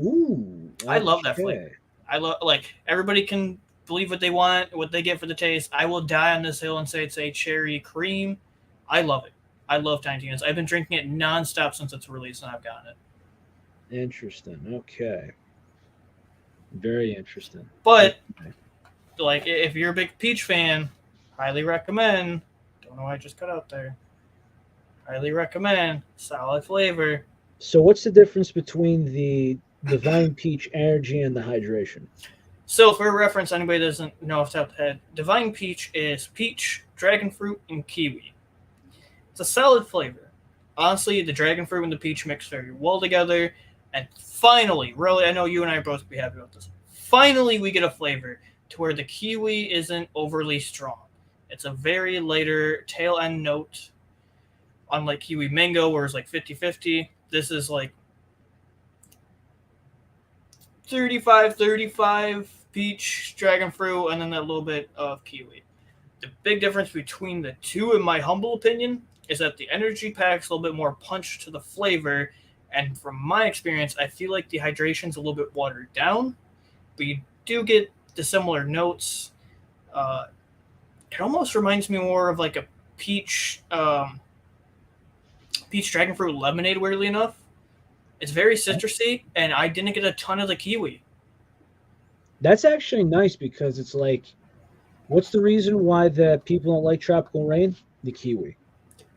Ooh, I love that flavor. okay. I love like everybody can believe what they want, what they get for the taste. I will die on this hill and say it's a cherry cream. I love it. I love Tiny Tina's. I've been drinking it nonstop since its release, and I've gotten it. Interesting. Okay. Very interesting. But Okay. like, if you're a big peach fan, highly recommend. Don't know why I just cut out there. Highly recommend. Solid flavor. So, what's the difference between the Divine Peach energy and the hydration? So, for reference, anybody doesn't know off the top of the head, Divine Peach is peach, dragon fruit, and kiwi. It's a solid flavor. Honestly, the dragon fruit and the peach mix very well together. And finally, really, I know you and I are both be happy about this. Finally, we get a flavor to where the kiwi isn't overly strong. It's a very lighter tail end note, unlike kiwi mango, where it's like 50-50. This is like 35-35 peach, dragon fruit, and then that little bit of kiwi. The big difference between the two, in my humble opinion, is that the energy packs a little bit more punch to the flavor. And from my experience, I feel like the hydration's a little bit watered down, but you do get the similar notes. Uh, it almost reminds me more of like a peach, peach dragon fruit lemonade. Weirdly enough, it's very citrusy, and I didn't get a ton of the kiwi. That's actually nice because it's like, what's the reason why that people don't like tropical rain? The kiwi.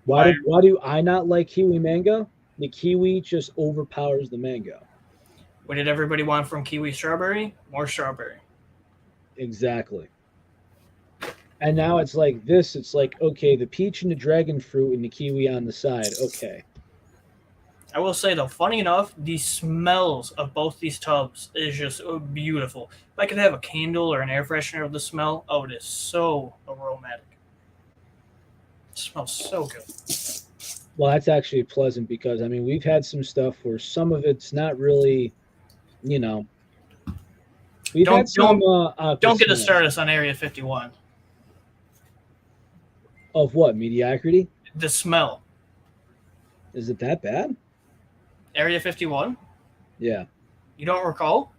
Why? Why do I not like kiwi mango? The kiwi just overpowers the mango. What did everybody want from kiwi strawberry? More strawberry. Exactly. And now it's like this. It's like okay, the peach and the dragon fruit and the kiwi on the side. Okay, I will say though, funny enough, the smells of both these tubs is just beautiful. If I could have a candle or an air freshener of the smell, oh, it is so aromatic. It smells so good. well that's actually pleasant because I mean we've had some stuff where some of it's not really, you know, we've had Don't some don't awkward don't get to smells start us on Area 51. of what mediocrity. The smell. Is it that bad? Area 51? Yeah, You don't recall?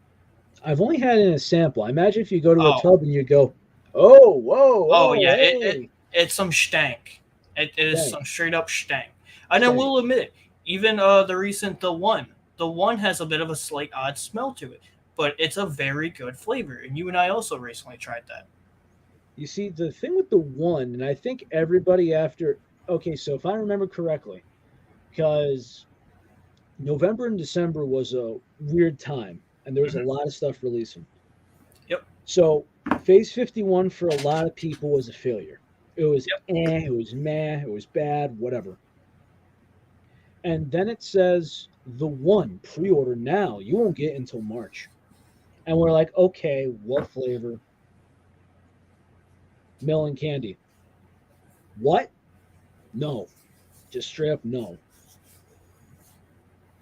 I've only had it in a sample. I imagine if you go to a Oh, tub and you go, oh, whoa, oh oh, yeah. hey, It's some stank. It is stank, some straight up stank. And I stank. will admit, even the recent the one has a bit of a slight odd smell to it, but it's a very good flavor. And you and I also recently tried that. You see, the thing with the one, and I think everybody after, okay, so if I remember correctly, because November and December was a weird time, and there was a Hmm. lot of stuff releasing. Yep. So Phase 51 for a lot of people was a failure. It was Yep. it was meh, it was bad, whatever. And then it says the one pre-order now. You won't get it until March. And we're like, okay, what flavor? Melon candy. What? No. Just straight up no.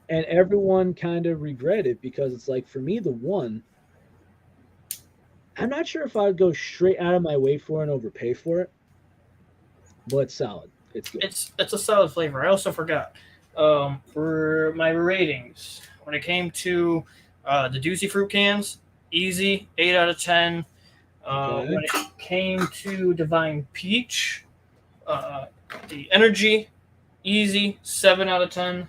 And everyone kind of regret it because it's like for me the one, I'm not sure if I would go straight out of my way for it and overpay for it, but it's solid. It's good. It's a solid flavor. I also forgot for my ratings when it came to the Doozy fruit cans. Easy 8 out of 10. Okay. When it came to Divine Peach, uh, the energy easy 7 out of 10.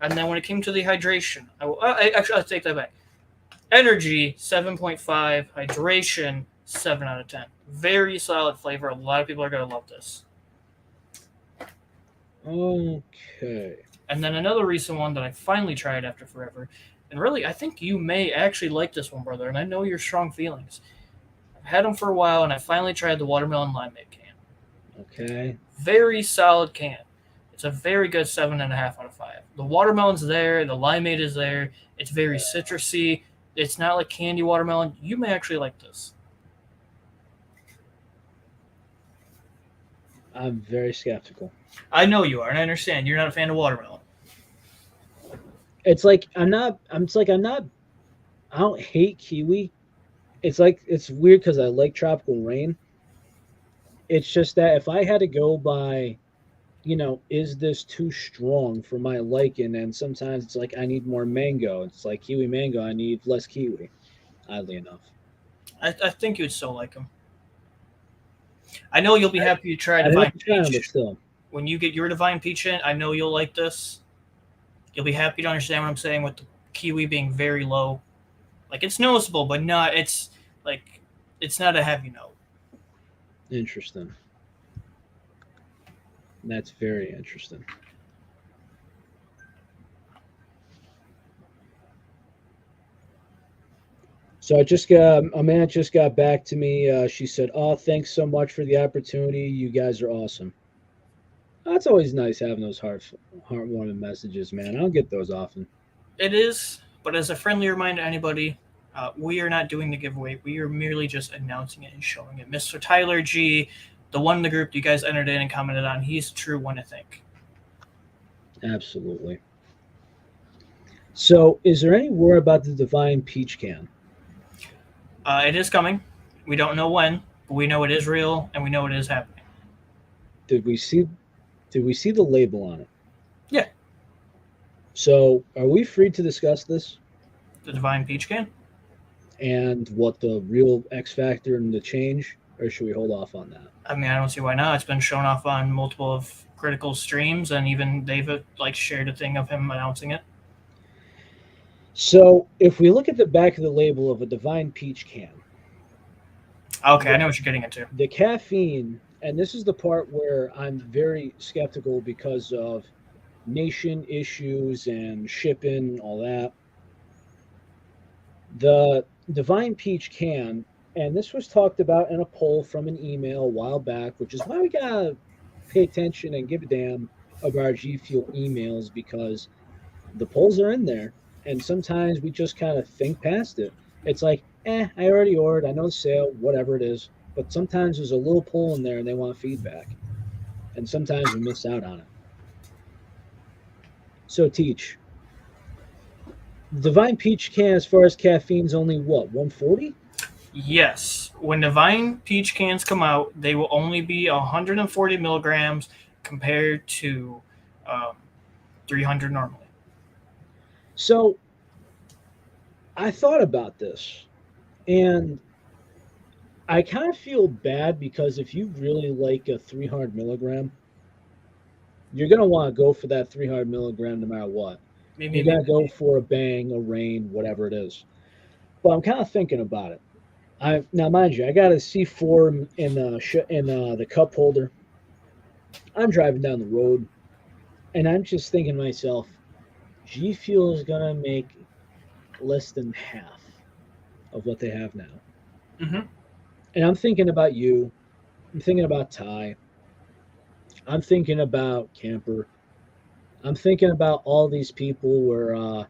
And then when it came to the hydration, I'll take that back. Energy 7.5, hydration 7 out of 10. Very solid flavor. A lot of people are gonna love this. Okay. And then another recent one that I finally tried after forever. And really, I think you may actually like this one, brother. And I know your strong feelings. I've had them for a while, and I finally tried the watermelon limeade can. Okay. Very solid can. It's a very good 7.5 out of 5. The watermelon's there, the limeade is there. It's very citrusy. It's not like candy watermelon. You may actually like this. I'm very skeptical. I know you are, and I understand you're not a fan of watermelon. It's like I'm not. I'm not. I don't hate kiwi. It's like it's weird because I like tropical rain. It's just that if I had to go by, is this too strong for my liking? And sometimes it's like I need more mango. It's like kiwi mango. I need less kiwi. Oddly enough, I think you'd still like them. I know you'll be happy to try I'd have Divine to try them, but Peach. still, When you get your Divine Peach in, I know you'll like this. You'll be happy to understand what I'm saying with the kiwi being very low. Like it's noticeable, but not. It's like it's not a heavy note. interesting. That's very interesting. So I just got a man just got back to me. She said, "Oh, thanks so much for the opportunity. You guys are awesome." That's always nice having those heartwarming messages, man. I don't get those often. It is, but as a friendly reminder to anybody, we are not doing the giveaway. We are merely just announcing it and showing it. Mr. Tyler G, the one in the group you guys entered in and commented on, he's the true one, I think. Absolutely. So, is there any word about the Divine Peach can? It is coming. We don't know when, but we know it is real and we know it is happening. Did we see? Did we see the label on it? Yeah, So, are we free to discuss this the Divine Peach can. and what the real X factor and the change, or should we hold off on that? I mean, I don't see why not. It's been shown off on multiple of critical streams, and even they've like shared a thing of him announcing it. So, if we look at the back of the label of a Divine Peach can, Okay, I know what you're getting into. the caffeine, and this is the part where I'm very skeptical because of nation issues and shipping, all that. The Divine Peach can, and this was talked about in a poll from an email a while back, which is why we gotta pay attention and give a damn about our G Fuel emails because the polls are in there, and sometimes we just kind of think past it. It's like, I already ordered, I know the sale, whatever it is. But sometimes there's a little poll in there and they want feedback, and sometimes we miss out on it. So, Teach, Divine Peach can, as far as caffeine's only what, 140? Yes, when Divine Peach cans come out, they will only be 140 milligrams compared to 300 normally. So, I thought about this, and I kind of feel bad because if you really like a 300 milligram, you're going to want to go for that 300 milligram no matter what. Maybe, You're going to go for a bang, a rain, whatever it is. But I'm kind of thinking about it. Now, mind you, I got a C4 in the cup holder. I'm driving down the road, and I'm just thinking to myself, G Fuel is gonna make less than half of what they have now. hmm And I'm thinking about you. I'm thinking about Ty. I'm thinking about Camper. I'm thinking about all these people where,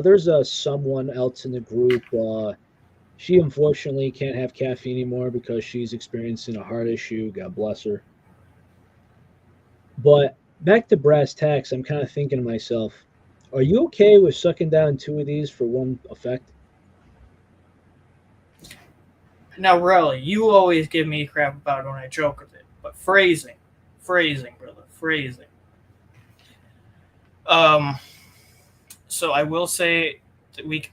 there's someone else in the group. She unfortunately can't have caffeine anymore because she's experiencing a heart issue. God bless her. But back to brass tacks, I'm kind of thinking to myself, are you okay with sucking down two of these for one effect? Now, Relly, you always give me crap about it when I joke with it, but phrasing, brother, phrasing. Um, so I will say that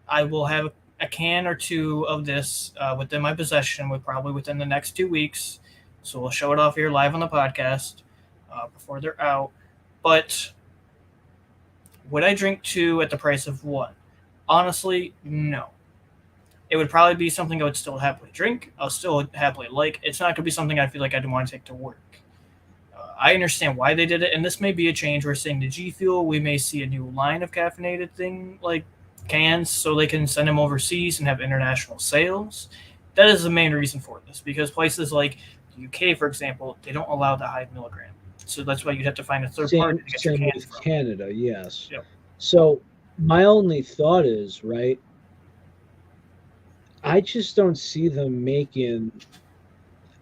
I will have a can or two of this within my possession, probably within the next 2 weeks. So we'll show it off here live on the podcast before they're out. But would I drink two at the price of one? Honestly, no. It would probably be something I would still happily drink. I'll still happily like. It's not going to be something I feel like I'd want to take to work. I understand why they did it, and this may be a change. We're saying the G Fuel, we may see a new line of caffeinated thing like cans, so they can send them overseas and have international sales. That is the main reason for this, because places like the UK, for example, they don't allow the high milligram, so that's why you'd have to find a third party Same to get your same cans with from. Canada, yes. Yep. So my only thought is, right, I just don't see them making,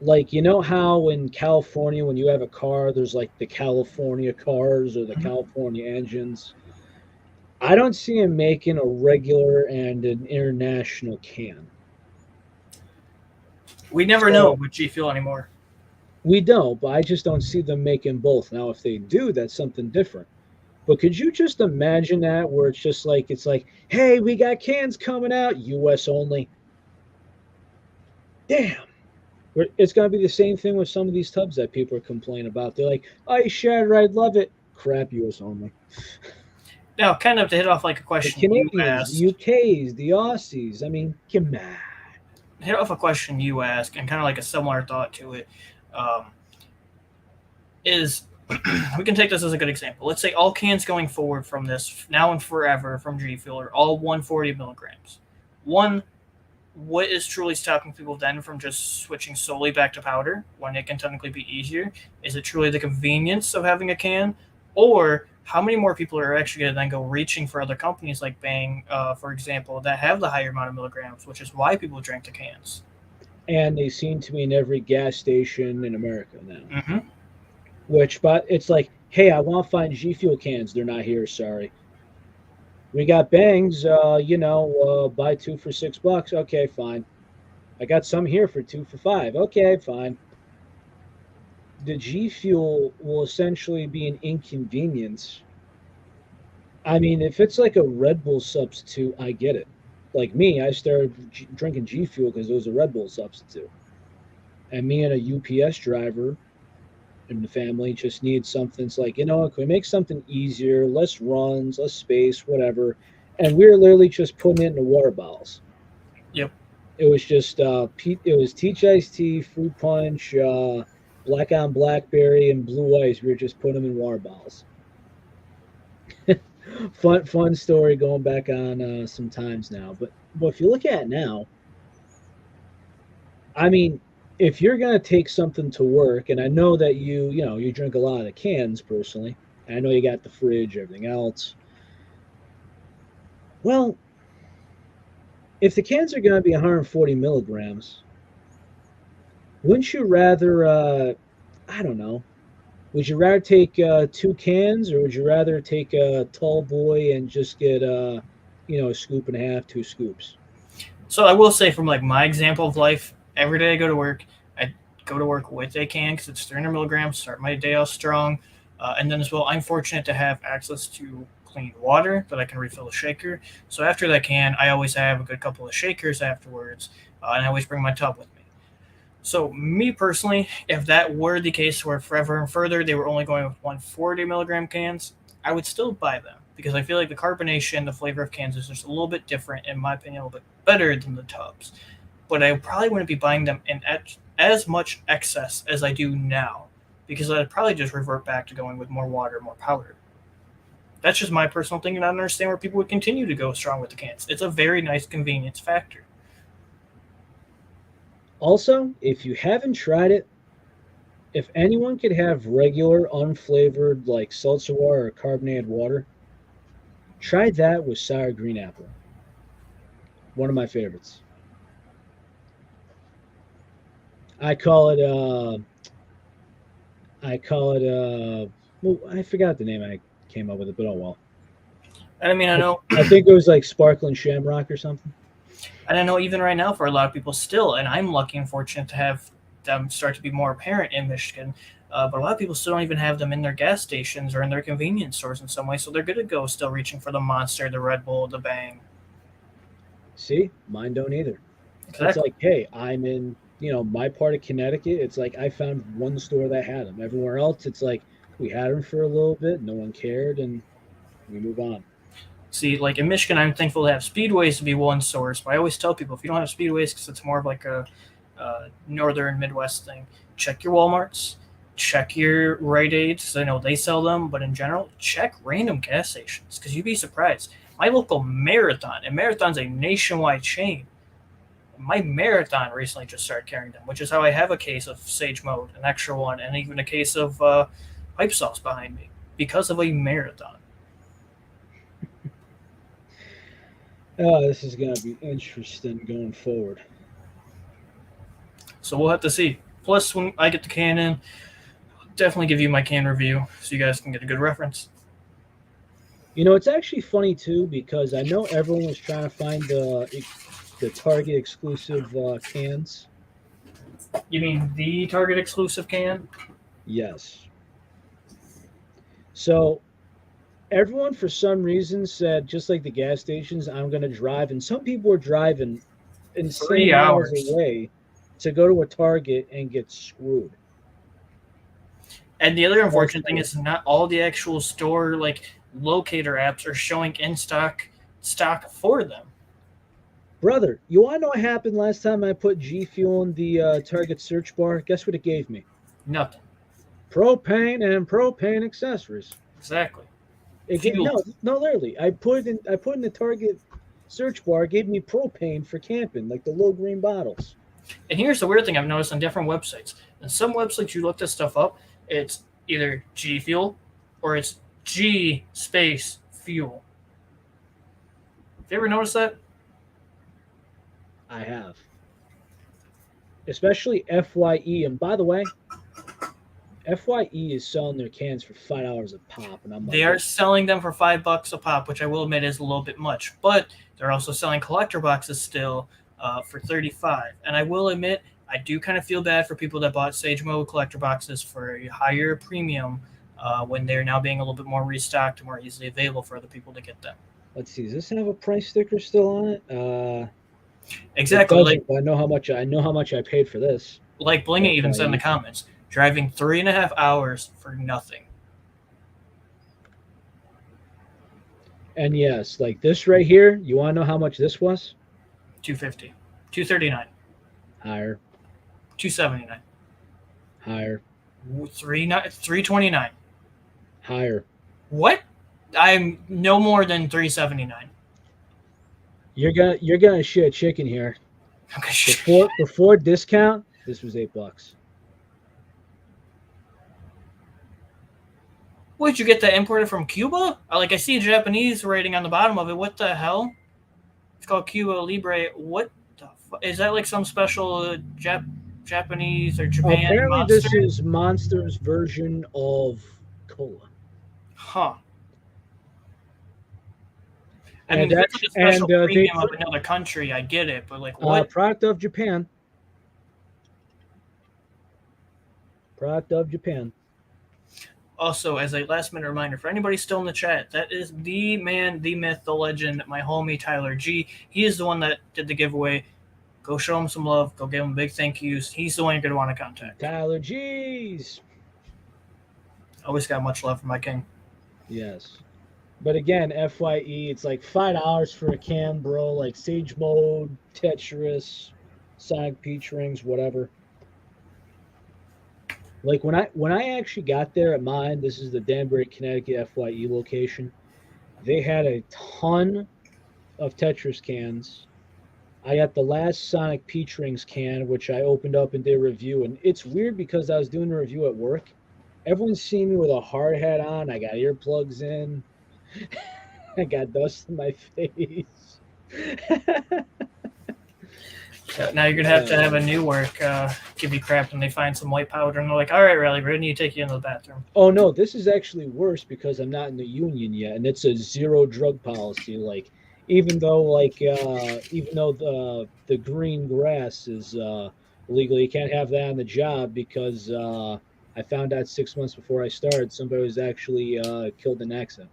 like, you know how in California when you have a car there's like the California cars or the Mhm. California engines. I don't see him making a regular and an international can. We never know So with G Fuel anymore. we don't, but I just don't see them making both. Now, if they do, that's something different. But could you just imagine that where it's like, hey, we got cans coming out, US only. Damn. It's gonna be the same thing with some of these tubs that people are complaining about. They're like, oh, you shatter, I'd love it. Crap, US only. Now, kind of to hit off like a The question you Canadians, the asked, UKs, the Aussies. I mean, come on. hit off a question you asked, and kind of like a similar thought to it, um, is we can take this as a good example. Let's say all cans going forward from this now and forever from G Fuel are all 140 milligrams. One, what is truly stopping people then from just switching solely back to powder when it can technically be easier? Is it truly the convenience of having a can? Or how many more people are actually going to then go reaching for other companies like Bang, for example, that have the higher amount of milligrams, which is why people drink the cans? And they seem to be in every gas station in America now. Mm-hmm. Which, but it's like, hey, I want to find G Fuel cans. They're not here. Sorry. We got bangs. Buy two for $6. Okay, fine. I got some here for two for five. Okay, fine. The G Fuel will essentially be an inconvenience. I mean, if it's like a Red Bull substitute, I get it. Like me, I started drinking G Fuel because it was a Red Bull substitute. And me and a UPS driver in the family just need something. It's like, can we make something easier, less runs, less space, whatever? And we were literally just putting it in the water bottles. Yep. It was just it was peach iced tea, fruit punch, black on blackberry, and blue ice. We were just putting them in water bottles. Fun story going back on some times now. But if you look at it now, I mean, if you're gonna take something to work, and I know that you drink a lot of the cans personally, and I know you got the fridge, everything else. Well, if the cans are gonna be 140 milligrams, wouldn't you rather? I don't know. Would you rather take two cans, or would you rather take a tall boy and just get a scoop and a half, two scoops? So I will say, from like my example of life, every day I go to work, I go to work with a can because it's 300 milligrams. Start my day off strong, and then as well, I'm fortunate to have access to clean water that I can refill a shaker. So after that can, I always have a good couple of shakers afterwards, and I always bring my tub with me. So me personally, if that were the case where forever and further they were only going with 140 milligram cans, I would still buy them because I feel like the carbonation, the flavor of cans is just a little bit different, in my opinion, a little bit better than the tubs. But I probably wouldn't be buying them in as much excess as I do now because I'd probably just revert back to going with more water, more powder. That's just my personal thing, and I don't understand where people would continue to go strong with the cans. It's a very nice convenience factor. Also, if you haven't tried it, if anyone could have regular unflavored like seltzer water or carbonated water, try that with sour green apple. One of my favorites. I call it well, I forgot the name I came up with it, but oh well. And I mean, I I, know I think it was like sparkling shamrock or something. And I know even right now for a lot of people still, and I'm lucky and fortunate to have them start to be more apparent in Michigan. But a lot of people still don't even have them in their gas stations or in their convenience stores in some way. So they're going to go still reaching for the Monster, the Red Bull, the Bang. See, mine don't either. It's Exactly. like, hey, I'm in, my part of Connecticut. It's like I found one store that had them. Everywhere else, it's like we had them for a little bit, no one cared, and we move on. See, like in Michigan, I'm thankful to have speedways to be one source. But I always tell people if you don't have speedways, because it's more of like a northern Midwest thing, check your WalMarts, check your Rite Aids, 'cause I know they sell them, but in general, check random gas stations because you'd be surprised. My local Marathon, and Marathon's a nationwide chain. My Marathon recently just started carrying them, which is how I have a case of Sage Mode, an extra one, and even a case of pipe sauce behind me because of a Marathon. Oh, this is gonna be interesting going forward. So we'll have to see. Plus, when I get the can in, I'll definitely give you my can review so you guys can get a good reference. You know, it's actually funny too because I know everyone was trying to find the Target exclusive cans. You mean the Target exclusive can? Yes. So everyone, for some reason, said just like the gas stations, I'm going to drive, and some people were driving Three insane miles hours. away to go to a Target and get screwed. And the other That's unfortunate thing is not all the actual store locator apps are showing in stock for them. brother. You want to know what happened last time I put G Fuel in the Target search bar? Guess what it gave me? Nothing. Propane and propane accessories. Exactly. No, Fuel. no, literally. I put in the Target search bar. It gave me propane for camping, like the little green bottles. And here's the weird thing I've noticed on different websites. On some websites you look this stuff up, it's either G Fuel or it's G space fuel. Have you ever noticed that? I have, especially Fye. And by the way, Fye is selling their cans for $5 a pop, and I'm They like, are selling them for $5 a pop, which I will admit is a little bit much. But they're also selling collector boxes still for 35. And I will admit, I do kind of feel bad for people that bought Sage Mode collector boxes for a higher premium when they're now being a little bit more restocked and more easily available for other people to get them. let's see, does this have a price sticker still on it? It Exactly, doesn't, but I know how much I paid for this. like Blinga even said in the Fye. comments, driving 3.5 hours for nothing. And yes, like this right here. You want to know how much this was? 250, 239, Higher, 279, higher, 329. higher. What? I'm no more than 379. You're gonna shit chicken here. Okay. Before discount, this was $8. Would you get that imported from Cuba? I see a Japanese rating on the bottom of it. What the hell? It's called Cuba Libre. What the is that like some special Japanese or Japan Apparently, monster? this is Monster's version of cola. Huh. I mean, And if it's like a special they premium of another country, I get it. But like, what? product of Japan. Product of Japan. Also, as a last minute reminder for anybody still in the chat, that is the man, the myth, the legend, my homie Tyler G. He is the one that did the giveaway. Go show him some love. Go give him big thank yous. He's the one you're going to want to contact. Tyler G's. Always got much love for my king. Yes. But again, Fye, it's like $5 for a can, bro. Like Sage Mode, Tetris, Sonic Peach rings, whatever. Like when I actually got there at mine, this is the Danbury, Connecticut Fye location. They had a ton of Tetris cans. I got the last Sonic Peach rings can, which I opened up and did a review. And it's weird because I was doing a review at work. Everyone's seeing me with a hard hat on. I got earplugs in. I got dust in my face. Now you're going to have a new work give you crap when they find some white powder and they're like, all right, Relly, we're going to need to take you into the bathroom. Oh, no, this is actually worse because I'm not in the union yet. And it's a zero drug policy. Like, even though the green grass is illegal, you can't have that on the job because I found out 6 months before I started somebody was actually killed in an accident.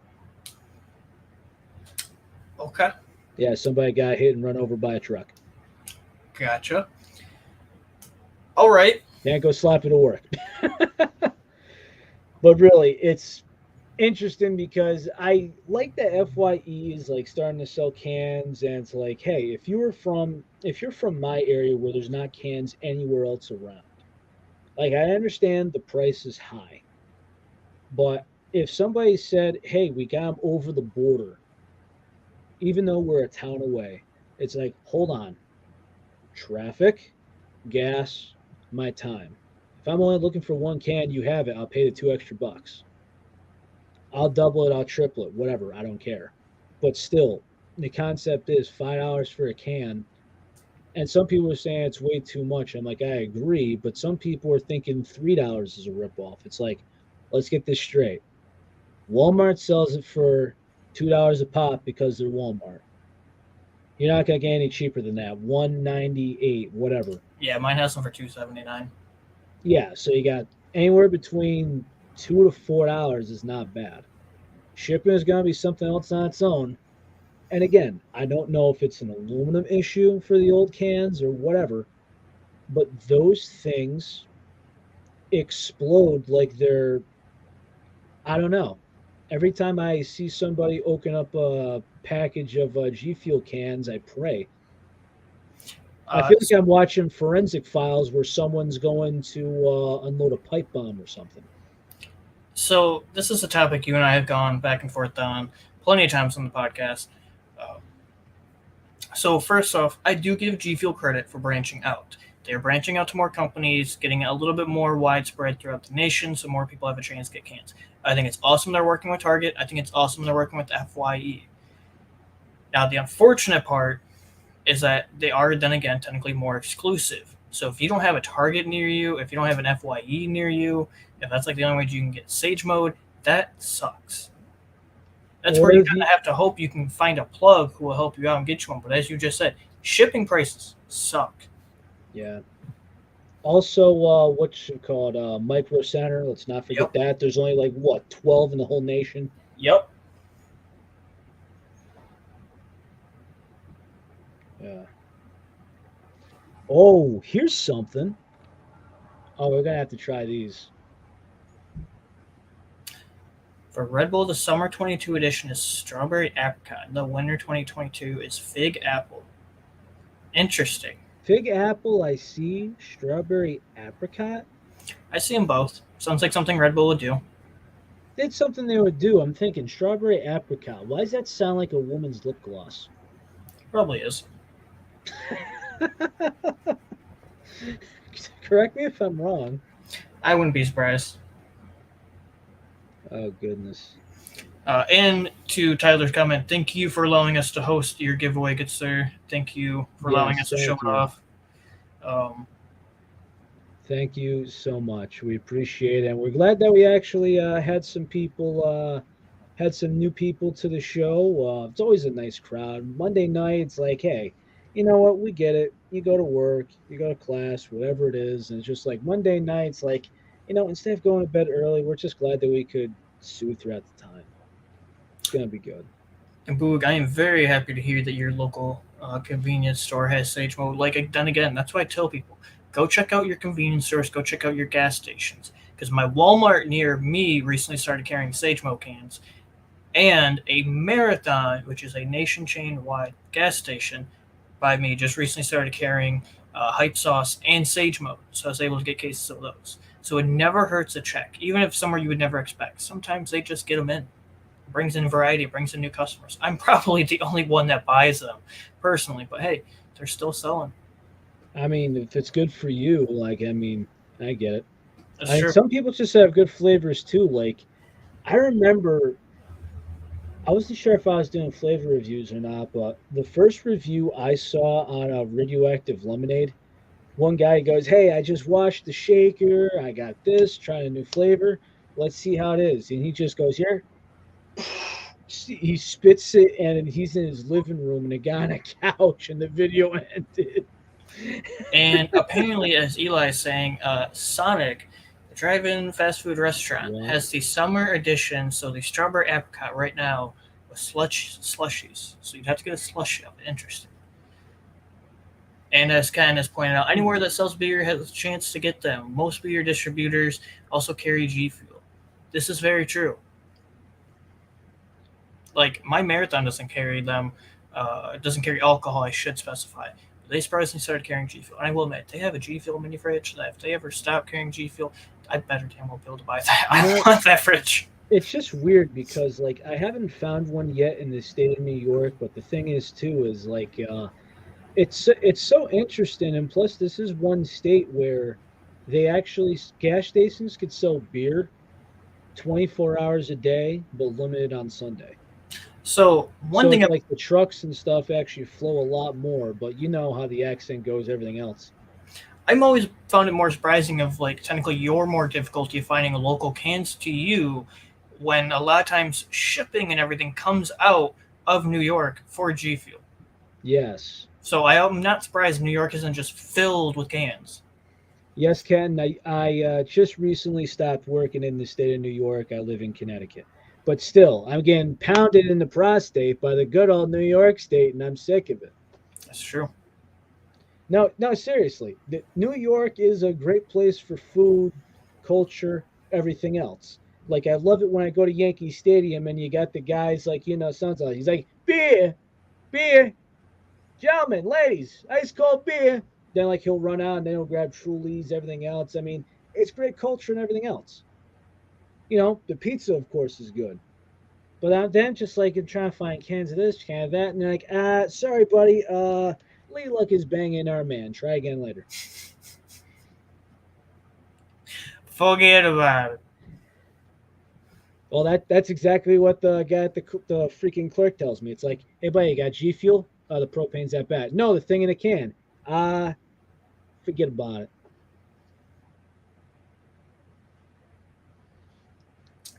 Okay. Yeah, somebody got hit and run over by a truck. Gotcha. All right. Can't go sloppy to work. But really, it's interesting because I like that Fye is like starting to sell cans, and it's like, hey, if you're from my area where there's not cans anywhere else around, Like, I understand the price is high, but if somebody said, "Hey, we got them over the border," even though we're a town away, it's like, hold on, traffic, gas, my time. If I'm only looking for one can, you have it. I'll pay the $2 extra. I'll double it, I'll triple it, whatever. I don't care. But still, the concept is $5 for a can. And some people are saying it's way too much. I'm like, I agree, but some people are thinking $3 is a ripoff. It's like, let's get this straight. Walmart sells it for $2 a pop because they're Walmart. You're not gonna get any cheaper than that. 198, whatever. Yeah, mine has them for $2.79. Yeah, so you got anywhere between $2 to $4 is not bad. Shipping is gonna be something else on its own. And again, I don't know if it's an aluminum issue for the old cans or whatever, but those things explode like they're, I don't know. Every time I see somebody open up a package of G Fuel cans, I pray. I Uh, feel like I'm watching forensic files where someone's going to unload a pipe bomb or something. so this is a topic you and I have gone back and forth on plenty of times on the podcast. Uh, so first off, I do give G Fuel credit for branching out. They're branching out to more companies, getting a little bit more widespread throughout the nation, so more people have a chance to get cans. I think it's awesome they're working with Target. I think it's awesome they're working with FYE. Now, the unfortunate part is that they are then again technically more exclusive. So if you don't have a Target near you, if you don't have an FYE near you, if that's like the only way you can get Sage Mode, that sucks. That's Or where you if kind you, of have to hope you can find a plug who will help you out and get you one. But as you just said, shipping prices suck. yeah. Also, what you call it, Micro Center. Let's not forget Yep. that. There's only like what 12 in the whole nation. Yep. Yeah. Oh, here's something. Oh, we're gonna have to try these. For Red Bull, the Summer 22 edition is Strawberry Apricot. The Winter 2022 is Fig Apple. Interesting. Fig apple, I see. Strawberry apricot. I see them both. Sounds like something Red Bull would do. It's something they would do. I'm thinking strawberry apricot. Why does that sound like a woman's lip gloss? Probably is. Correct me if I'm wrong. I wouldn't be surprised. Oh goodness. And to Tyler's comment, thank you for allowing us to host your giveaway, good sir. Thank you for allowing us to show thank it you. off. Thank you so much. We appreciate it. And we're glad that we actually had some people, had some new people to the show. It's always a nice crowd. Monday night, it's like, hey, you know what? We get it. You go to work, you go to class, whatever it is. And it's just like Monday nights, like, instead of going to bed early, we're just glad that we could soothe throughout the time. It's going to be good. And Boog, I am very happy to hear that your local convenience store has Sage Mode. Like, then again, that's why I tell people, go check out your convenience stores, go check out your gas stations. Because my Walmart near me recently started carrying Sage Mode cans. And a Marathon, which is a nation chain-wide gas station, by me just recently started carrying Hype Sauce and Sage Mode. So I was able to get cases of those. So it never hurts to check, even if somewhere you would never expect. Sometimes they just get them in. It brings in variety, it brings in new customers. I'm probably the only one that buys them personally, but hey, they're still selling. I mean, if it's good for you, like, I get it. That's true. Some people just have good flavors too. Like, I remember, I wasn't sure if I was doing flavor reviews or not, but the first review I saw on a radioactive lemonade, one guy goes, "Hey, I just washed the shaker. I got this, trying a new flavor. Let's see how it is." And he just goes, "Here." He spits it, and he's in his living room, and a guy on a couch, and the video ended. And apparently, as Eli is saying, Sonic, the drive-in fast food restaurant, has the summer edition. So the strawberry apricot right now with slushies. So you'd have to get a slushie of it. Interesting. And as Ken has pointed out, anywhere that sells beer has a chance to get them. Most beer distributors also carry G Fuel. This is very true. Like, my Marathon doesn't carry them. It doesn't carry alcohol, I should specify. They surprisingly started carrying G Fuel. I will admit, they have a G Fuel mini fridge that if they ever stop carrying G Fuel, I better damn well be able to buy that. You I know, want that fridge. it's just weird because like I haven't found one yet in the state of New York, but the thing is too is like it's so interesting, and plus this is one state where they actually gas stations could sell beer 24 hours a day, but limited on Sunday. So one So thing it's like the trucks and stuff actually flow a lot more, but you know how the accent goes, everything else. I'm always found it more surprising of like technically you're more difficulty finding local cans to you when a lot of times shipping and everything comes out of New York for G Fuel. Yes. So I am not surprised New York isn't just filled with cans. Yes, Ken. I just recently stopped working in the state of New York. I live in Connecticut. But still, I'm getting pounded in the prostate by the good old New York state, and I'm sick of it. That's true. No, no, seriously. New York is a great place for food, culture, everything else. Like, I love it when I go to Yankee Stadium and you got the guys like, sounds like he's like, beer, beer, gentlemen, ladies, ice cold beer. Then like he'll run out and then he'll grab Trulies, everything else. I mean, it's great culture and everything else. The pizza, of course, is good. But then just like I'm trying to find cans of this, can of that, and they're like, sorry, buddy, Lee Luck is banging our man. Try again later. Forget about it. Well, that's exactly what the guy at the freaking clerk tells me. It's like, hey, buddy, you got G Fuel? The propane's that bad. No, the thing in a can. Uh, Forget about it.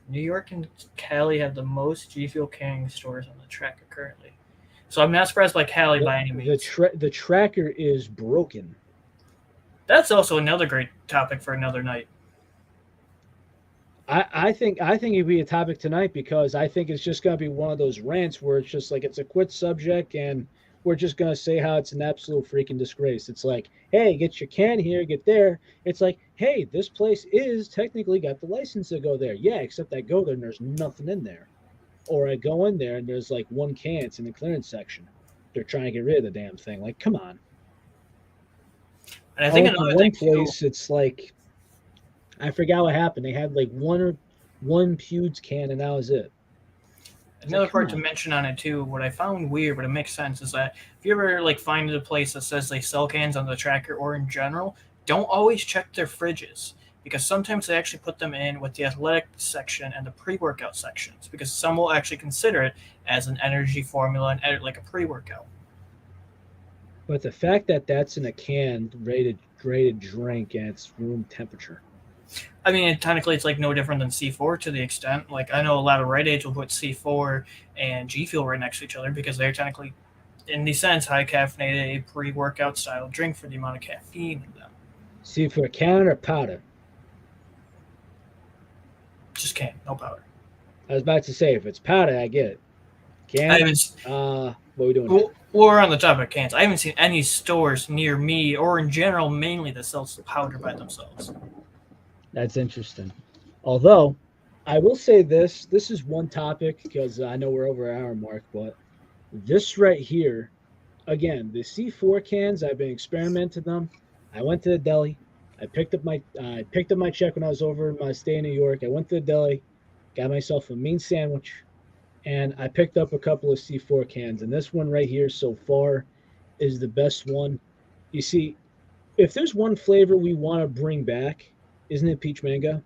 New York and Cali have the most G Fuel carrying stores on the tracker currently. So I'm not surprised by Cali The by any the means. tra- the tracker is broken. That's also another great topic for another night. I think it'd be a topic tonight because I think it's just gonna be one of those rants where it's just like it's a quit subject and we're just gonna say how it's an absolute freaking disgrace. It's like, hey, get your can here, get there. It's like, hey, this place is technically got the license to go there. Yeah, except I go there and there's nothing in there. Or I go in there and there's like one can, it's in the clearance section. They're trying to get rid of the damn thing. Like, come on. And I I think went to another thing one too, place, it's like I forgot what happened. They had like one Pewds can and that was it. It's like, another come part to on. mention on it too, what I found weird, but it makes sense, is that if you ever like find a place that says they sell cans on the tracker or in general, don't always check their fridges because sometimes they actually put them in with the athletic section and the pre-workout sections because some will actually consider it as an energy formula and like a pre-workout. But the fact that that's in a can ready to drink and it's room temperature. I mean, technically, it's like no different than C4 to the extent. Like I know a lot of Rite Aids will put C4 and G Fuel right next to each other because they're technically, in the sense, high caffeinated pre-workout style drink for the amount of caffeine in them. See for a can or powder. Just can't, no powder. I was about to say if it's powder, I get it. I Can? haven't. What are we doing here? Well, we're on the topic of cans. I haven't seen any stores near me or in general mainly that sells the powder by themselves. That's interesting. Although I will say this, this is one topic because I know we're over an hour mark, but this right here, again, the C4 cans, I've been experimenting them. I went to the deli. I picked up my check when I was over in my stay in New York. I went to the deli, got myself a mean sandwich, and I picked up a couple of C4 cans. And this one right here so far is the best one. You see, if there's one flavor we want to bring back, isn't it peach mango?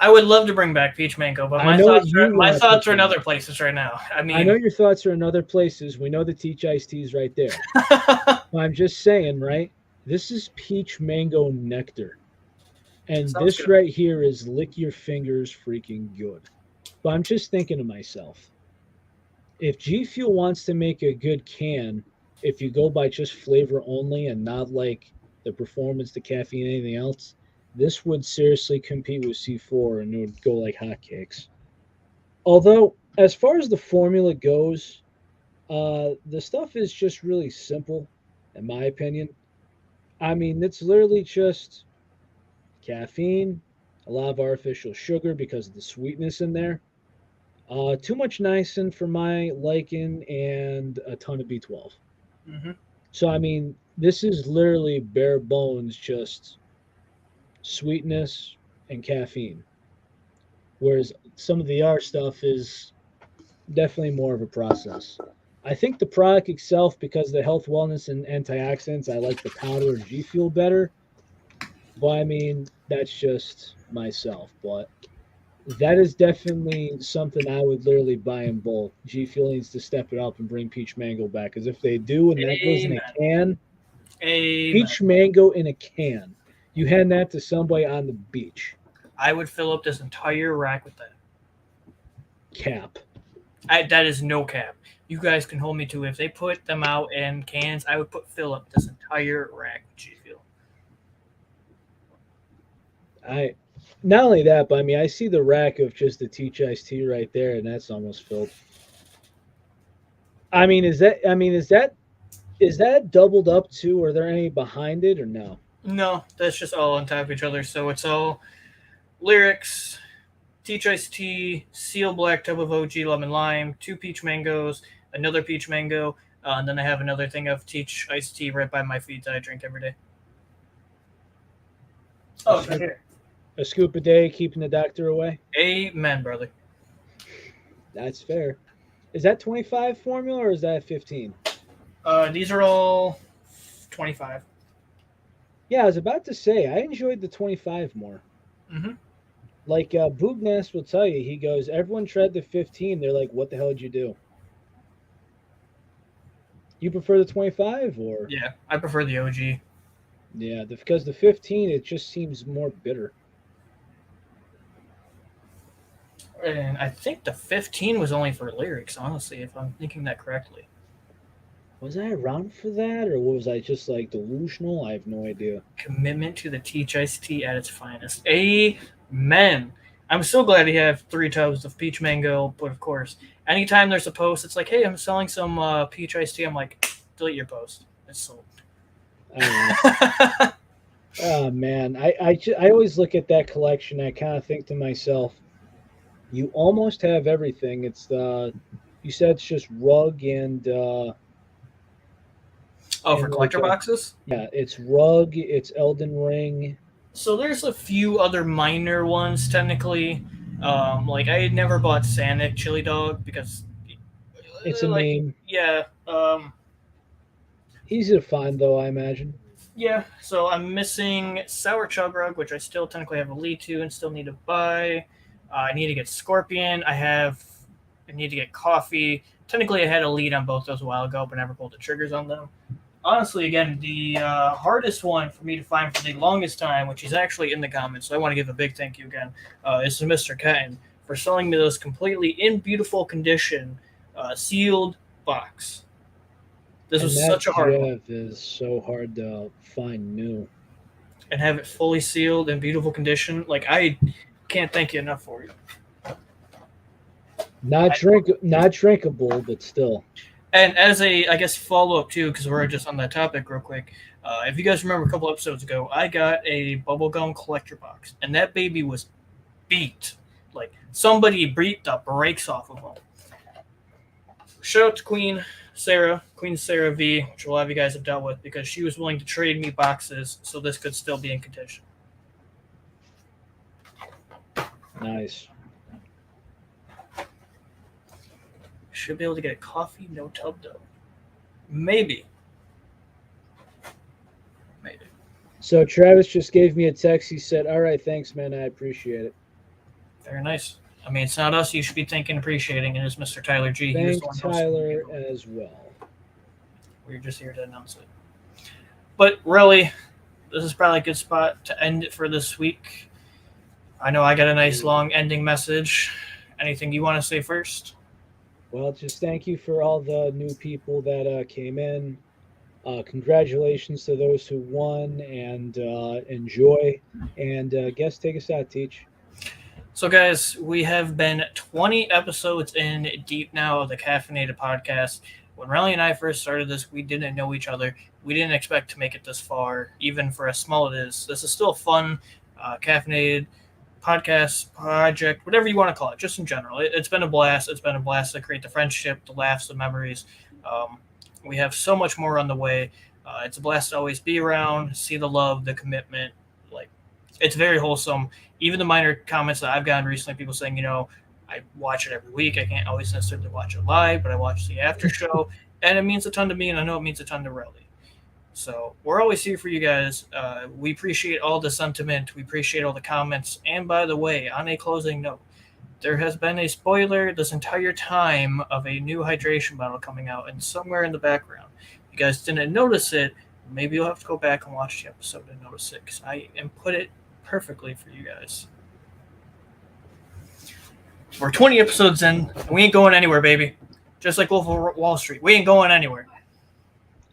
I would love to bring back peach mango, but I know what you my want to thoughts are in bring other back. places right now. I I know mean, your thoughts are in other places. We know the teach iced teas right there. But I'm just saying, right? This is peach mango nectar. And sounds this good. right here is lick your fingers freaking good. But I'm just thinking to myself, if G Fuel wants to make a good can, if you go by just flavor only and not like the performance, the caffeine, anything else, this would seriously compete with C4 and it would go like hotcakes. Although, as far as the formula goes, the stuff is just really simple, in my opinion. I mean, it's literally just caffeine, a lot of artificial sugar because of the sweetness in there, too much niacin for my liking, and a ton of B12. Hmm. So I mean, this is literally bare bones, just sweetness and caffeine. Whereas some of the R stuff is definitely more of a process. I think the product itself, because of the health, wellness, and antioxidants, I like the powder G Fuel better. But I mean, that's just myself. But that is definitely something I would literally buy in bulk. G Fuel needs to step it up and bring peach mango back. Because if they do, and that goes in a Amen. can, Amen. peach mango in a can, you hand that to somebody on the beach. I would fill up this entire rack with that. Cap. That is no cap. You guys can hold me to it. If they put them out in cans, I would fill up this entire rack with G Fuel. I not only that, but I mean, I see the rack of just the Teach Iced Tea right there, and that's almost filled. I mean, is that? I mean, is that doubled up too? Are there any behind it or no? No, that's just all on top of each other. So it's all lyrics, Teach Iced Tea, Seal Black Tub of OG Lemon Lime, 2 peach mangoes, another peach mango, and then I have another thing of Teach Iced Tea right by my feet that I drink every day. A Oh, it's right scoop, here. a scoop a day, keeping the doctor away. Amen, brother. That's fair. Is that 25 formula or is that 15? These are all 25. Yeah, I was about to say I enjoyed the 25 more. Mm-hmm. Like Boogness will tell you, he goes, everyone tried the 15. They're like, what the hell did you do? You prefer the 25 or? Yeah, I prefer the OG. Yeah, because the 15 it just seems more bitter. And I think the 15 was only for lyrics, honestly, if I'm thinking that correctly. Was I around for that, or was I just like delusional? I have no idea. Commitment to the Teach Iced Tea at its finest. Amen. I'm so glad he have 3 tubs of peach mango, but of course, anytime there's a post, it's like, hey, I'm selling some peach iced tea. I'm like, delete your post. It's sold. I oh man, I always look at that collection. I kind of think to myself, you almost have everything. It's the you said it's just rug Oh, for and like collector boxes? yeah, it's rug, it's Elden Ring. So there's a few other minor ones, technically. Like, I had never bought Sanic Chili Dog because, It's a like, meme. yeah, Easy to find though, I imagine. yeah, so I'm missing Sour Chug Rug, which I still technically have a lead to and still need to buy. I need to get Scorpion. I need to get Coffee. Technically, I had a lead on both those a while ago, but never pulled the triggers on them. Honestly, again, the hardest one for me to find for the longest time, which is actually in the comments, so I want to give a big thank you again, is to Mr. Ketton for selling me those completely in beautiful condition, sealed box. This And was that such a hard one. Jeff is so hard to find new. And have it fully sealed in beautiful condition. Like, I can't thank you enough for it. Not drinkable, but still. And as a, I guess, follow up too, because we're just on that topic real quick. If you guys remember a couple episodes ago, I got a bubblegum collector box, and that baby was beat. Like, somebody beat the brakes off of them. Shout out to Queen Sarah V, which a lot of you guys have dealt with, because she was willing to trade me boxes so this could still be in contention. Nice. Should be able to get a coffee, no tub though. Maybe. So Travis just gave me a text. He said, "All right, thanks, man. I appreciate it." Very nice. I mean, it's not us you should be thanking and appreciating. It is Mr. Tyler G. Thank Tyler as well. We're just here to announce it. But really, this is probably a good spot to end it for this week. I know I got a nice long ending message. Anything you want to say first? Well, just thank you for all the new people that came in. Congratulations to those who won, and enjoy. And guest, take us out, Teach. So, guys, we have been 20 episodes in deep now of the Caffeinated podcast. When Relly and I first started this, we didn't know each other. We didn't expect to make it this far, even for as small it is. This is still a fun, caffeinated podcast, project, whatever you want to call it, just in general. It's been a blast. It's been a blast to create the friendship, the laughs, the memories. We have so much more on the way. It's a blast to always be around, see the love, the commitment. Like, it's very wholesome. Even the minor comments that I've gotten recently, people saying, I watch it every week. I can't always necessarily watch it live, but I watch the after show, and it means a ton to me, and I know it means a ton to Relly. So we're always here for you guys. We appreciate all the sentiment. We appreciate all the comments. And by the way, on a closing note, there has been a spoiler this entire time of a new hydration bottle coming out, and somewhere in the background, if you guys didn't notice it, maybe you'll have to go back and watch the episode and notice it, because I put it perfectly for you guys. We're 20 episodes in, and we ain't going anywhere, baby. Just like Wolf of Wall Street, we ain't going anywhere.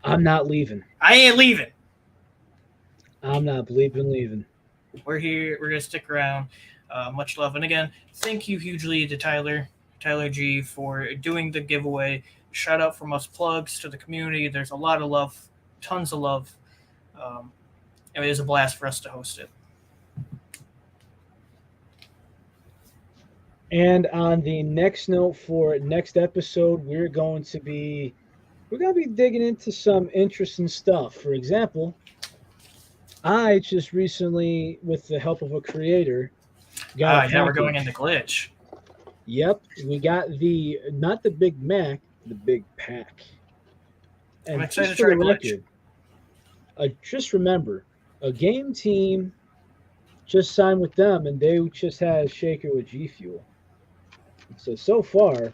I'm not leaving. I ain't leaving. I'm not leaving. We're here. We're gonna stick around. Much love, and again, thank you hugely to Tyler G, for doing the giveaway. Shout out from us plugs to the community. There's a lot of love, tons of love. It was a blast for us to host it. And on the next note for next episode, we're going to be digging into some interesting stuff. For example, I just recently, with the help of a creator, got we're going into glitch. Yep, we got not the Big Mac, the Big Pack. And I'm excited to try glitch. Just remember, a game team just signed with them, and they just had a shaker with G Fuel. So far,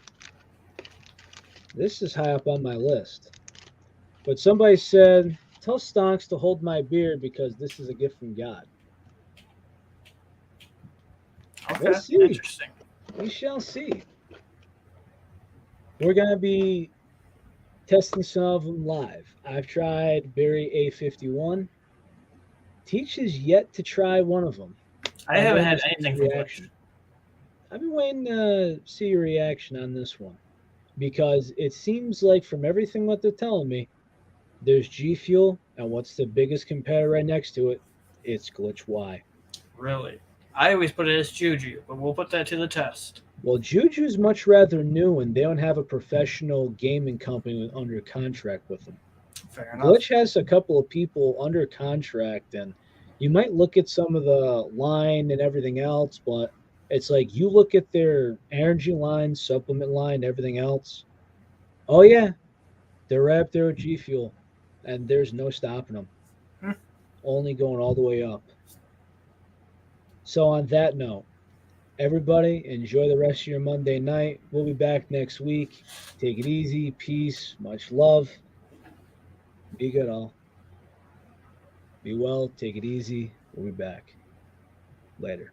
this is high up on my list. But somebody said, tell Stonks to hold my beer because this is a gift from God. Okay, we'll see. Interesting. We shall see. We're going to be testing some of them live. I've tried Berry A51. Teach is yet to try one of them. I haven't had anything from Glitch. I've been waiting to see your reaction on this one, because it seems like from everything that they're telling me, there's G Fuel, and what's the biggest competitor right next to it? It's Glitch Y. Really? I always put it as Juju, but we'll put that to the test. Well, Juju's much rather new, and they don't have a professional gaming company under contract with them. Fair enough. Glitch has a couple of people under contract, and you might look at some of the line and everything else, but it's like you look at their energy line, supplement line, everything else. Oh, yeah, they're right up there with G Fuel, and there's no stopping them. Only going all the way up. So on that note, everybody, enjoy the rest of your Monday night. We'll be back next week. Take it easy. Peace. Much love. Be good, all. Be well. Take it easy. We'll be back. Later.